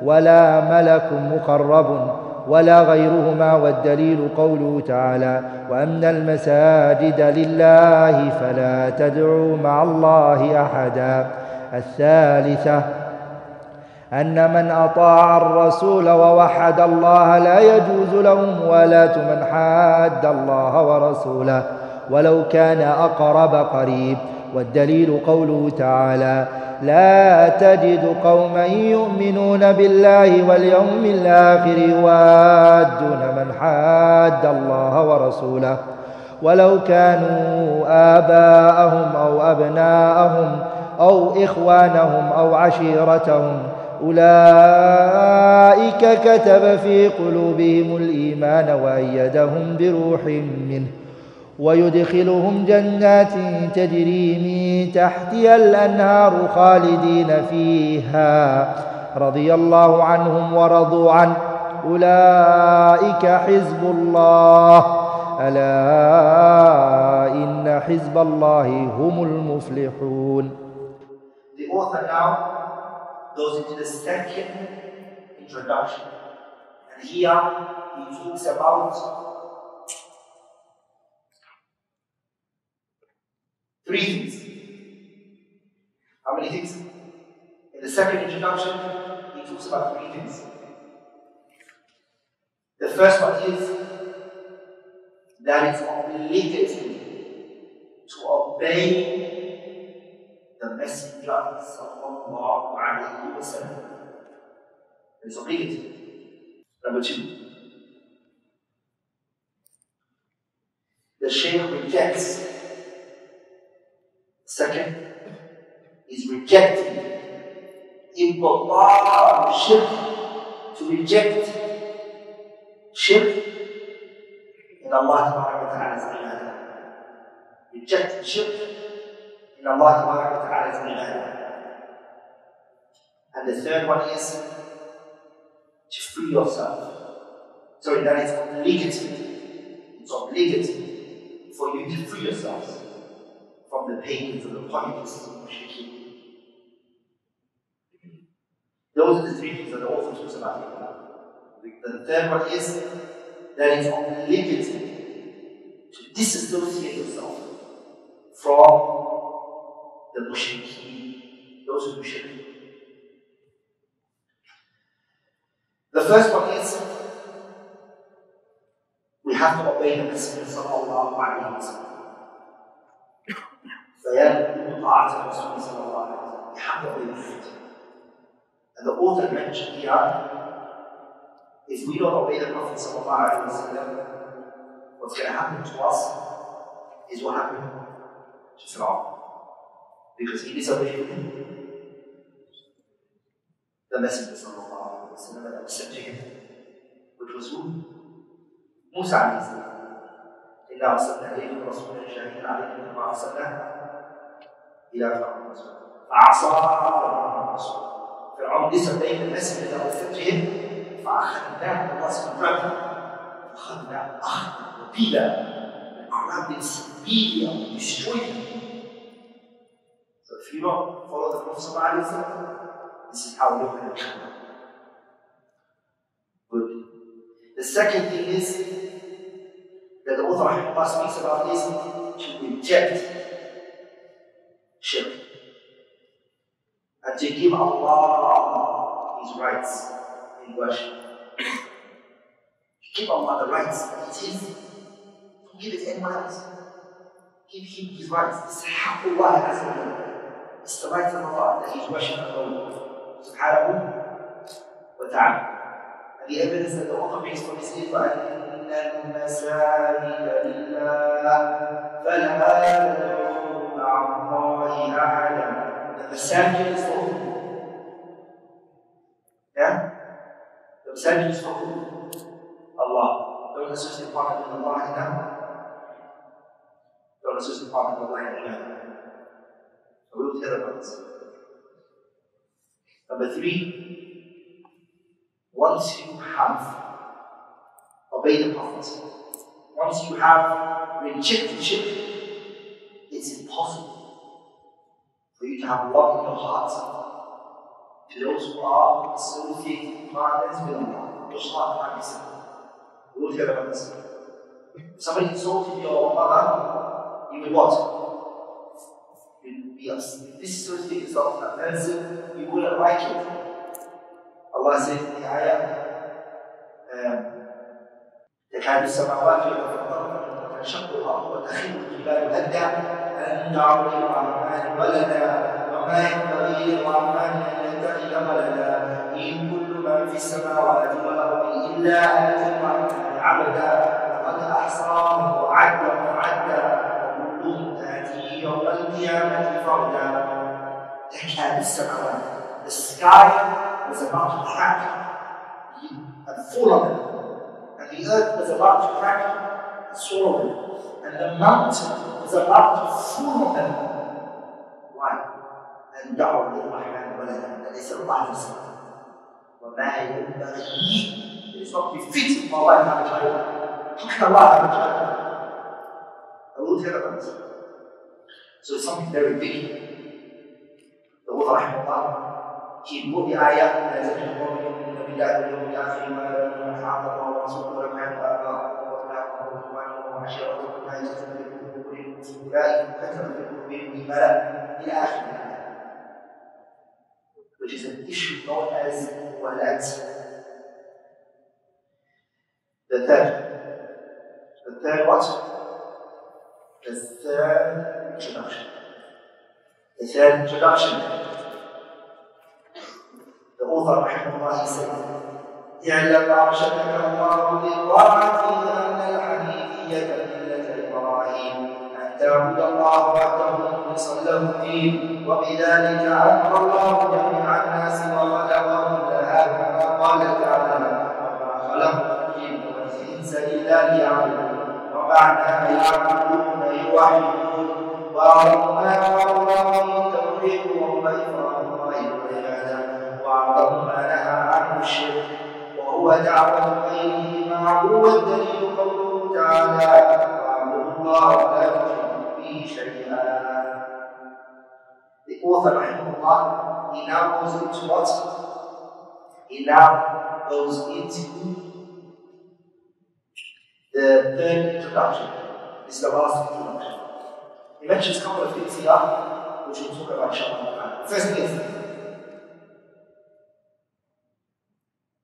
ولا ملك مقرب ولا غيرهما. والدليل قوله تعالى: وأن المساجد لله فلا تدعوا مع الله أحدا. الثالثة أن من أطاع الرسول ووحد الله لا يجوز له موالاة من حاد الله ورسوله ولو كان أقرب قريب. والدليل قوله تعالى: لا تجد قوما يؤمنون بالله واليوم الآخر يوادون من حاد الله ورسوله ولو كانوا آباءهم أو أبناءهم أو إخوانهم أو عشيرتهم، أولئك كتب في قلوبهم الإيمان وأيدهم بروح منه ويدخلهم جنات تجري من تحتها الأنهار خالدين فيها رضي الله عنهم ورضوا عنه أولئك حزب الله ألا إن حزب الله هم المفلحون. The author now goes into the second introduction, and here he talks about three things. How many things? In the second introduction, he talks about three things. The first one is that it's obligatory to obey the Messenger sallallahu alayhi wa sallam. It's obligatory. Number two, the Shaykh rejects. Second is rejecting ibtal shirk, to reject shirk in Allah Ta'ala's ibadah. Reject shirk in Allah Ta'ala's ibadah. And the third one is to free yourself. Sorry, that is obligatory. It's obligatory for you to free yourselves from the pagans and the polytheists and the mushrikeen. Those are the three things that the author talks about here. The third one is that it's obligatory to disassociate yourself from the mushrikeen, those who do shirk. The first one is we have to obey the Messenger sallallahu alayhi wa sallam. فيجب طاعة الرسول صلى الله عليه وسلم. We have to obey the Prophet. And the author mentioned here, if we don't obey the Prophet sallallahu alayhi wa sallam, what's going to happen to us is what happened to Fir'aun. Because he disobeyed the Messenger sallallahu alayhi wa sallam that was sent to him, which was who? Musa alayhi salam. إِنَّا أَرْسَلْنَا إِلَيْكُمْ رَسُولًا شَاهِدًا عَلَيْكُمْ كَمَا أَرْسَلْنَا إِلَى فِرْعَوْنَ رَسُولًا Fir'aun disobeyed the message that was sent to him. فأخذناه الله سبحانه أخذنا أخذا وبيلا and grabbed him severely and destroyed him. So if you don't follow the Prophet ﷺ, this is how you're going to come. Good. The second thing is that the author Rahimahullah speaks about is to reject shirk and to give Allah His rights in worship. Give Allah the rights that it is. Don't give it to anyone else. Give Him His rights. It's Haqqullah Azza wa Jalla. It's the rights of Allah that He's worshipped alone. Subhanahu wa ta'ala. And the evidence that the author brings from this is فَأَنَّ الْمَسَاجِدَ لِلَّهِ فَلَا تَدْعُوا مَعَ اللَّهِ أَحَدًا. The masajid is for whom? Yeah? The masajid is for whom? Allah. Don't associate partner with Allah in that. Don't associate partner with Allah in that. So we'll tell about this. Number 3, once you have obeyed the Prophet, once you have rejected shirk, it's impossible for you to have love in your heart to those who are associated partners with Allah. Your heart can't be simple. We will hear about this. If somebody insulted your mother, you will what? You will be upset. Disassociate yourself from that person, you wouldn't like it. Allah says in the ayah, تكاد السماوات يتفطرن وتنشق الأرض وتخر الجبال هدا أن دعوا للرحمن ولدا وما ينبغي للرحمن أن يتخذ ولدا إن كل من في السماوات والأرض إلا آتي الرحمن عبدا لقد أحصاهم وعدهم عدا وكلهم تأتيه يوم القيامة فردا. تكاد السماوات. The sky was about to crack and fall on them. And the earth was about to crack and swallow them. And the mountain was about to fall on them. Why? And دعوا للرحمن ولدا. And they said, Allah has a son. وما ينبغي. It is not befitting for Allah to have a child. How can Allah have a child? I will tell about this. So it's something very big. The author Rahimahullah, he put the ayah as a people in the Bidah واليوم الآخر ما لم يحاط الله ورسوله ولم يحاط آباءهم وأبناءهم وإخوانهم وعشيرتهم لا يجوز لكم أولئك كتب في قلوبهم الإيمان إلى آخر الآية, which is an issue known as walat. The third what? The third introduction. The third introduction. The author Rahimahullah said, اعلم أرشدك الله للطاعة أن الحنيفية ملة إبراهيم أن تعبد الله وحده مخلصا له الدين وبذلك أمر الله جميع الناس وخلقهم لها كما قال تعالى وما خلقت الجن والإنس إلا ليعبدون ومعنى يعبدون يوحدون وأمر الله بالتوحيد وهو إفراد الله بالعبادة وأعظم ما نهى عنه الشرك وهو دعوة غيره معه والدليل قوله تعالى واعبدوا الله ولا تشركوا به شيئا. The author Rahimahullah, he now goes into what? He now goes into the third introduction. This is the last introduction. He mentions a couple of things here, which we'll talk about inshallah. First thing is,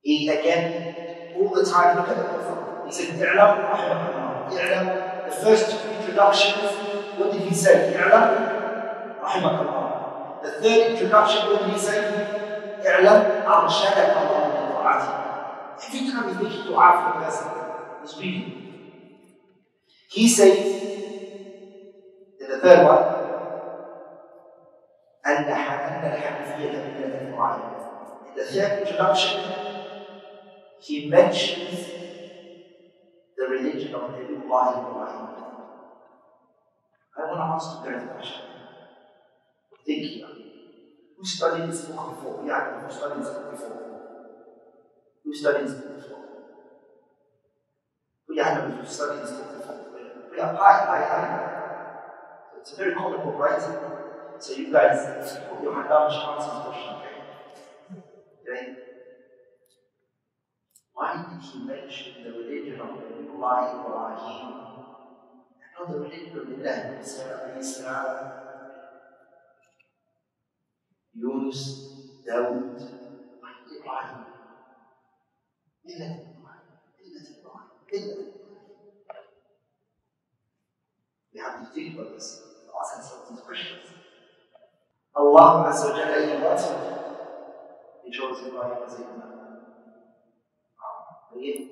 he again, all the time, look at the author. He said, I'lam, Rahimahullah. I'lam, the first two introductions, what did he say? I'lam, Rahimahullah. The third introduction, what did he say? I'lam, Arshadaka Allah min ta'ati. Every time he's making dua for the person, he's reading. He says, in the third one, أن الحنفية ملة إبراهيم. In the third introduction, he mentions the religion of Nabiullah Ibrahim. I want to ask you guys a question. Think here. Who studied this book before? Yeah, who studied this book before? Who studied this book before? Yeah, who studied this book before? Yeah, hi. It's a very common book, right? So you guys put your hand down and answer this question, okay? Why did he mention the religion of Nabiullah Ibrahim and not the religion of Isa, Yunus, Dawood, Ibrahim? We have to think about this, ask ourselves these questions. Allah Azza wa Jalla, He wants it. He chose Ibrahim as a imam. Again.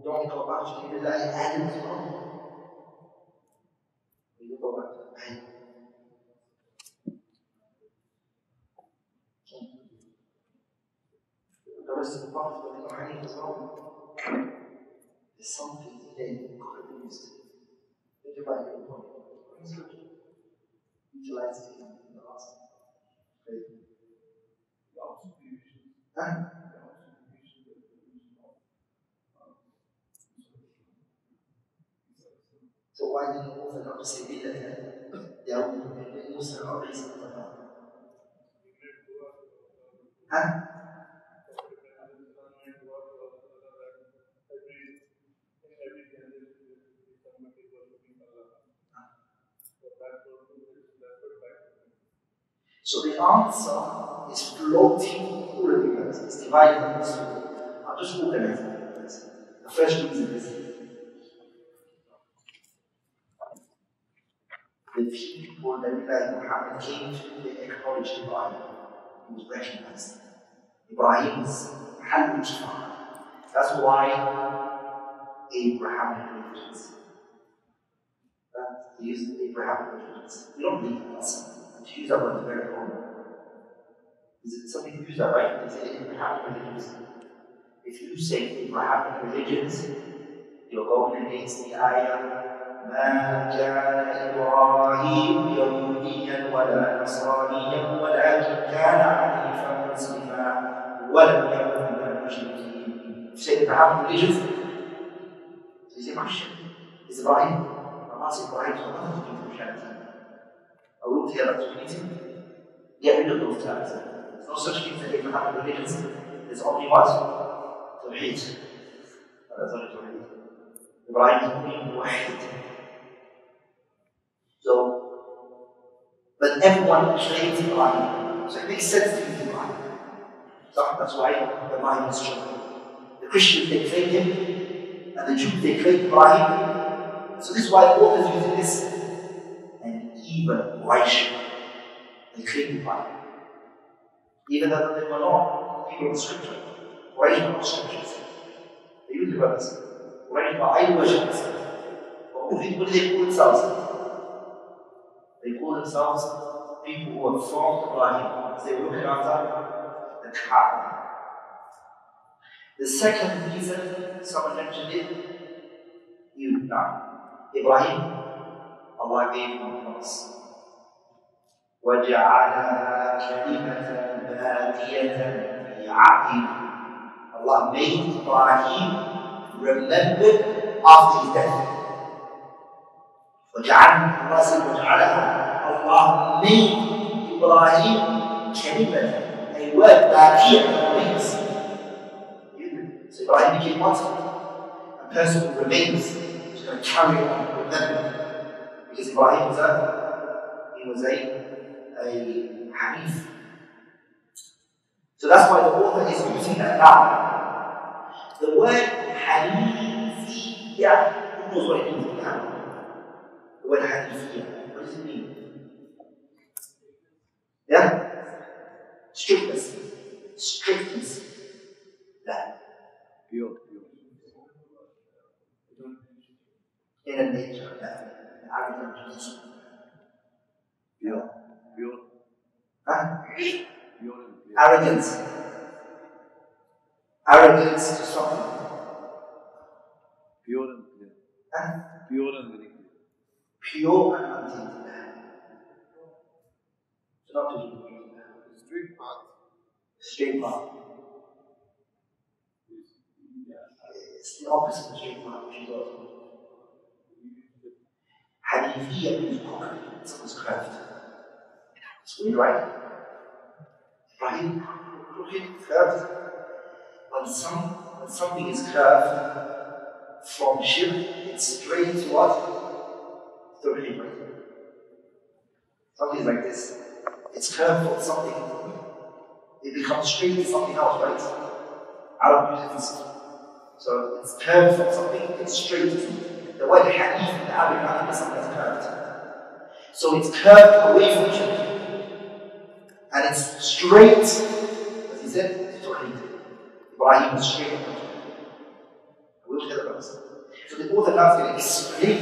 Don't go back to people like Adam as well. You go back to Adam. The rest of the prophets were behind as well. There's something in there God used. Think about your point. Utilize it in the last. Huh? So why didn't the author not just say that they are Musa or Isa? Huh? So the answer is floating all of you guys. It's divided into two. I'll just organize it. The first reason is the people that Muhammad came to, they acknowledged Ibrahim. He was recognized. Ibrahim is Muhammad's father. That's why Abrahamic religions. They use Abrahamic religions. We don't believe in us. And to use that word is very wrong. Some people use that, right? They say Abrahamic religions. If you say Abrahamic religions, you're going against the ayah. ما كان إبراهيم يهوديا ولا نصرانيا ولكن كان حنيفا مسلما ولم يكن من المشركين. You say Abrahamic religions, so you say Christian. It's Ibrahim. Allah says Ibrahim has nothing to do with Christianity. I will tell that to meeting. Get rid of those terms. There's no such thing as Abrahamic religions. There's only what? Tawheed. That's only Tawheed. Ibrahim is only Muwahid. So, but everyone claims Ibrahim. So it makes sense to use Ibrahim. So that's why the mind is strong. The Christians, they claim him, and the Jews, they claim Ibrahim. So this is why the author is using this. And even Quraysh, they claim Ibrahim. Even though they were not people of the scripture. Quraysh were not scriptures. They use the brothers. Quraysh were idol worshippers. But what do they call themselves? They call themselves people who have formed Ibrahim. They were looking after the Kaaba. The second reason someone mentioned it, Ibrahim, Allah gave him a promise. وَجَعَلَهَا كَلِمَةً بَاقِيَةً فِي عَقِبِهِ. Allah made Ibrahim remembered after his death. Allah said, Allah made Ibrahim kalimah, a word that remains. So Ibrahim became what? A person who remains, who's going to carry on remembering. Because Ibrahim was a Hanif. So that's why the author is using that now. The word Hanifiyah, who knows what it means now? The word Hanifiyah, what does it mean? Yeah? Strictness. Strictness. That. Pure. Inner nature of that. Arrogance. Pure. Huh? Arrogance. Arrogance to something. Pure and very clear. Pure and untainted. So not to Straight path. straight path. It's the opposite of straight path, which is also Hadithiyya means crooked. Someone's curved. It's weird, right? Right? Crooked, curved. When something is curved from shirk, it's straight to what? To the something is like this. It's curved from something. It becomes straight to something else, right? Out of music. So it's curved from something, it's straight to something. The word hadith in Arabic is something that's curved. So it's curved away from shirk. And it's straight, as he said, to Tawheed. Ibrahim was straight up. We'll tell about this. So the author now is going to explain.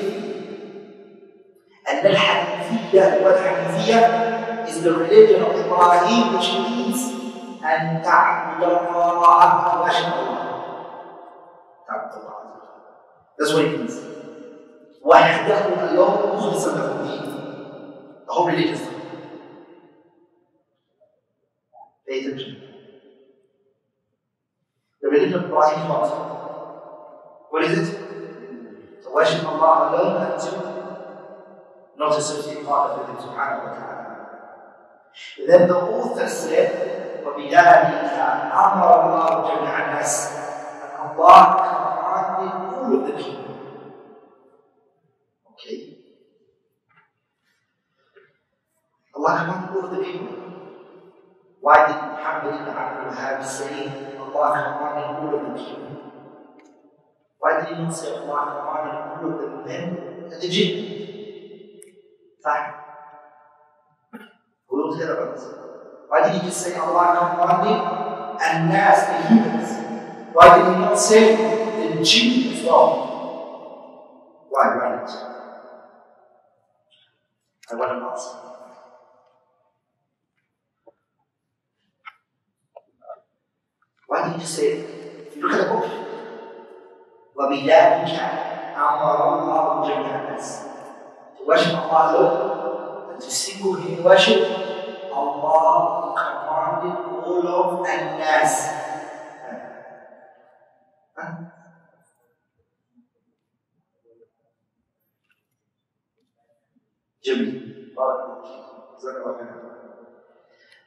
And the Hadithiyya, the word Hadithiyya is the religion of Ibrahim, which means أن تعبد الله وأشهد الله. That's what it means. وحده alone مخلصا له الدين. The whole religion. Pay attention. The religion of Ibrahim is what? What is it? To worship Allah alone and to not associate partners with Him subhanahu wa ta'ala. Then the author said, وَبِذَلِكَ أَمَرَ اللَّهُ جَمِيعَ النَّاسِ. And Allah commanded all of the people. Okay? Allah commanded all of the people. Why did Muhammad ibn Abdul Wahhab say Allah commanded all of the people? Why did he not say Allah commanded all of the men and the jinn? Fine. We will tell about this. Why did he just say Allah commanded and nas, the humans? Why did he not say the jinn as well? Why not? I want to ask. Why did he just say it? If you look at the book, وَبِذَلِكَ أَمَرَ اللَّهُ جَمِيعَ النَّاسِ. To worship Allah alone and to single Him in worship, Allah commanded all of an-nas. Jimmy,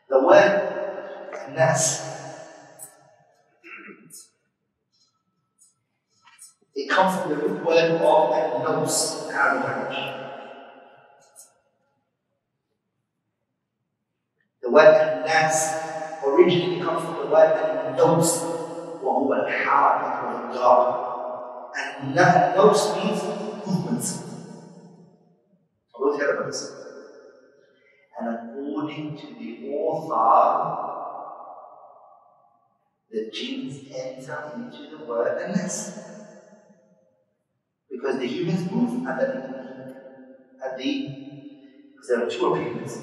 the word an-nas, it comes from the root word of an-nos in Arabic language. The word an-nas originally comes from the word an-nos, وهو الحركة والإدراك. And an-nos means movement. I will tell about this. And according to the author, the jinns enter into the word an-nas. Because the humans move and because there are two opinions.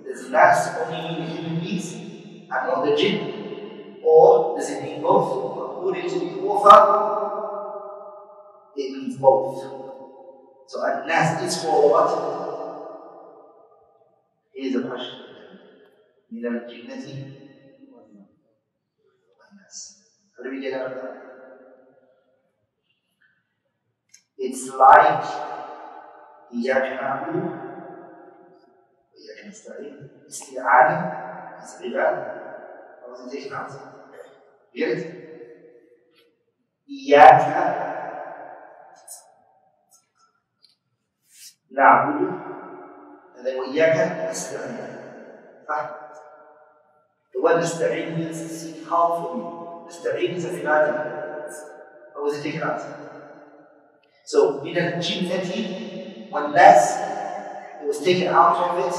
Does nas only mean the human beings and not the jinn? Or does it mean both? According to the author, it means both. So an-nas is for what? Here's a question. من الجنة والناس. How do we get out of that? It's like إياك نعبد وإياك نستعين. استعانة is عبادة. How was it taken out? You get it? إياك نعبد and then وإياك نستعين. The word نستعين means seek help from you. نستعين is a عبادة. How was it taken out? So, من الجنة والناس, it was taken out of it,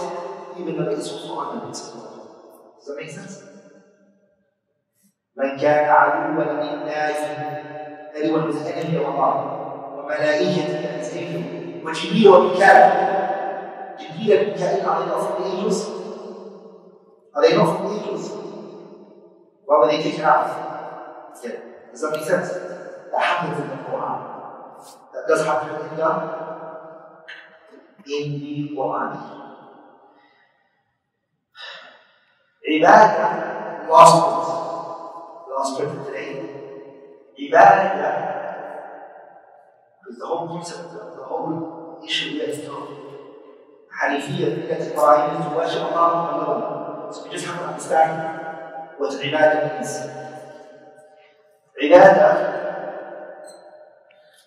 even though it's also under it. Does that make sense? من كان عدوا لله, anyone who is an enemy of Allah, وملائكته and his angels, وجبريل وميكائيل. Jibreel and Mikael, are they not from the angels? Are they not from the angels? Why were they taken out? Yeah. Does that make sense? That happens in the Quran. that does have to be done in the Quran. Ibadah, last point for today. Ibadah, because the whole concept, the whole issue here is Hanifiyya, that Ibrahim is to worship Allah alone. So we just have to understand what ibadah means. Ibadah,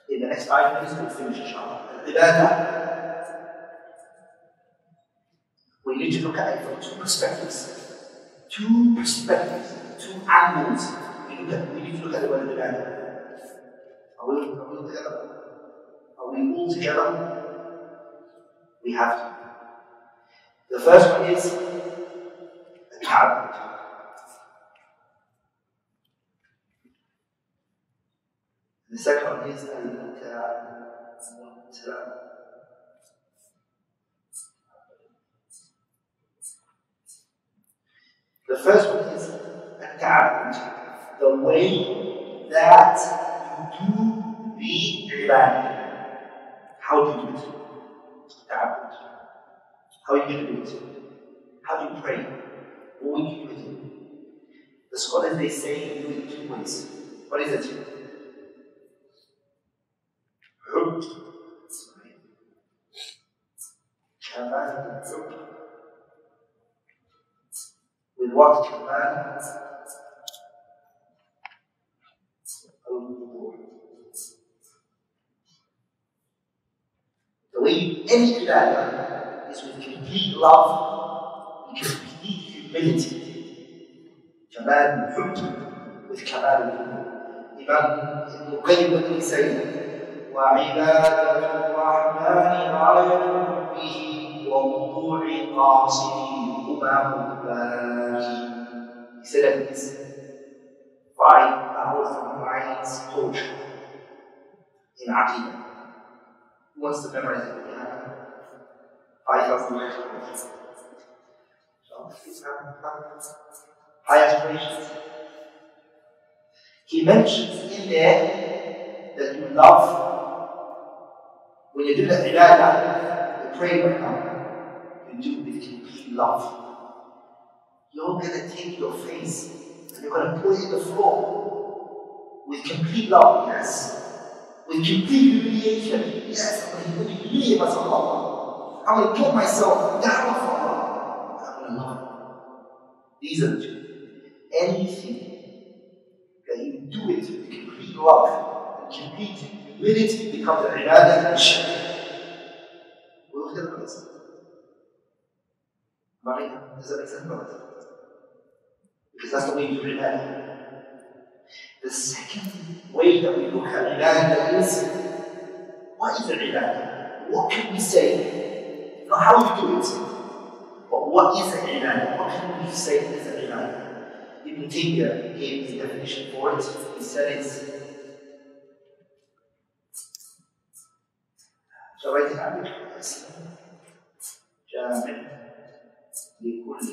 in the next 5 minutes we'll finish inshallah. Ibadah, we need to look at it from two perspectives. Two angles. We need to look at the word ibadah. Are we together? Are we all together? We have to. The first one is al-ta'abbud. The second one is al-ta'abbud. The first one is al-ta'abbud, the way that you do the ibadah. How do you do it? Ta'abbud. How are you going to do it? How do you pray? What will you do with it? The scholars, they say you do it 2 ways. What is it? With what? The way any ibadah is with complete love, with complete humility. Kamal al-Hubb, with Kamal al-Hubb. Imam Ibn Qayyim will say, وَعِبَادَةُ الرَّحْمَنِ غَايَةٌ بِهِ وَوُضُوعِ قَاصِرِهِ هُمَا مُبَاهِ. He said that it's 5,000 poetry in Aqidah. Who wants to memorize it? 5,000 lines of poetry. So, please have high aspirations. He mentions in there that you love. When you do that ibadah, you pray right now, you do it with complete love. You're going to take your face and you're going to put it in the floor with complete love, yes. With complete humiliation, yes. I'm going to humiliate myself for Allah. I'm going to put myself down for Allah. I'm going to love it. These are the two. Anything that you do it with complete love and complete humility becomes an ibadah and shirk. We'll look at this. Maria, does that make sense, brothers? Because that's the way you do ibadah. The second way that we look at ibadah is, what is an ibadah? What can we say? Not how you do it, but what is an ibadah? What can we say is an ibadah? Ibn Taymiyyah gave the definition for it. He said it's, shall I write it out? Yes. جامع لكل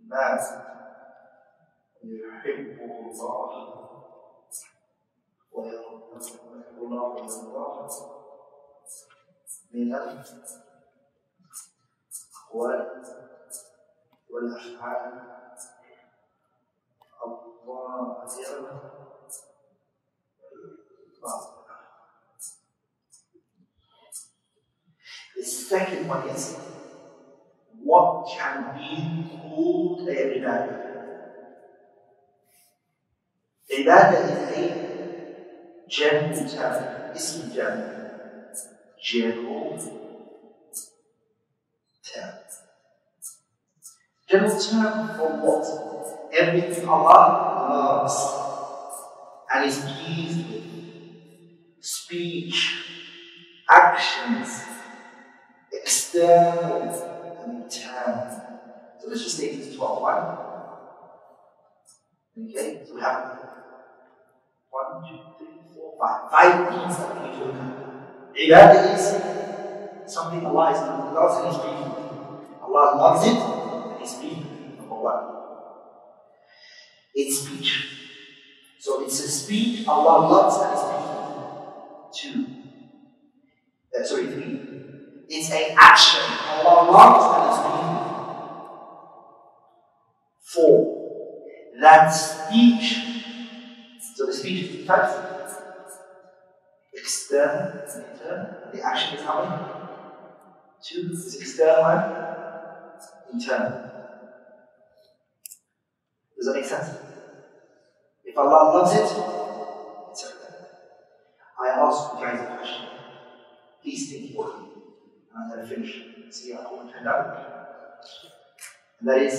ما يحبه الله ويحب الله ويرضاه من الأقوال والأفعال الظاهرة. The second one is, what can be called a ibadah? Ibadah is a general term. Ism general. General term. General term for what? Everything Allah loves and is pleased with. Speech, actions, external and internal. So let's just take this 12. One. Okay, so we have 1, 2, 3, 4, 5. 5 things that we need to look at. Ibadah is something Allah loves and is pleased with. Allah loves it and is pleased with it. Number 1. It's speech. So it's a speech Allah loves and is pleased with. 3. It's an action Allah loves and is pleased with. 4. That speech. So the speech is 2 types. External and internal. The action is how many? 2 is external and internal. Does that make sense? If Allah loves it, it's okay. I ask you guys a question. Please think for me. And I'm going to finish. See how it turned out. And that is,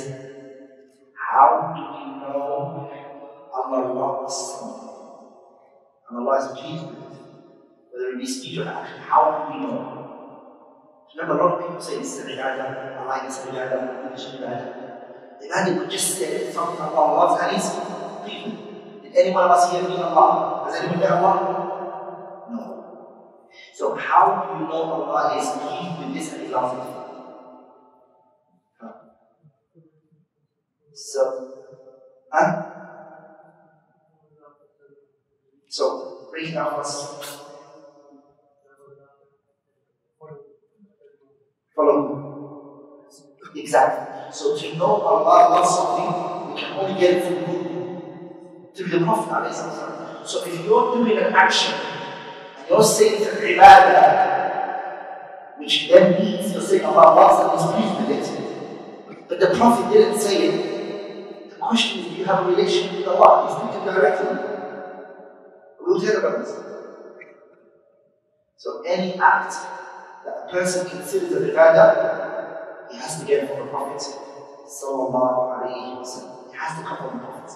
how do you know Allah loves something? And Allah is pleased with it. Whether it be speech or action, how do we know? Remember, a lot of people say this is ibadah, I like this ibadah, this is ibadah. Ibadah could just say something Allah loves and is pleased with. Did anyone of us here meet Allah? Has anyone met Allah? No. So how do you know Allah is pleased with this and He loves it? So, break it down for us. Follow. Exactly. So to know Allah loves something, we can only get it through the Prophet. So if you're doing an action and you're saying it's an ibadah, which then means you're saying Allah loves and is pleased with it, but the Prophet didn't say it, the question is, do you have a relationship with Allah? He's speaking directly. We'll hear about this. So any act that a person considers an ibadah, he has to get it from the Prophet. Sallallahu alayhi wa sallam. It has to come from the Prophet.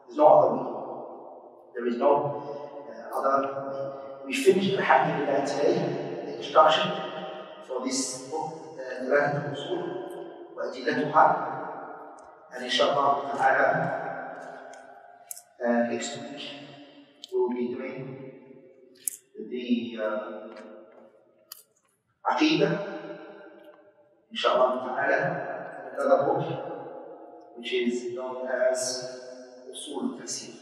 There's no other way. There is no other way. We finished alhamdulillah today the introduction for this book, Thalathaa Usool wa Adillatuha. And inshallah ta'ala next week we'll be doing the Aqidah, inshallah ta'ala, another book which is known as Usool Tafsir,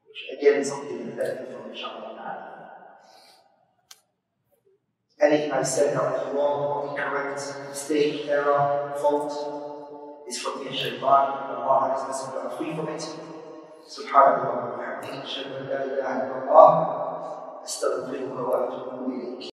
which again is something that from inshallah ta'ala. Anything I said that was wrong, incorrect, mistake, error, fault is from the shaitan, and Allah and His Messenger are free from it. Subhanallah wa bihamdihi, ashhadu an la ilaha illallah, astaghfiruka wa atubu ilayk.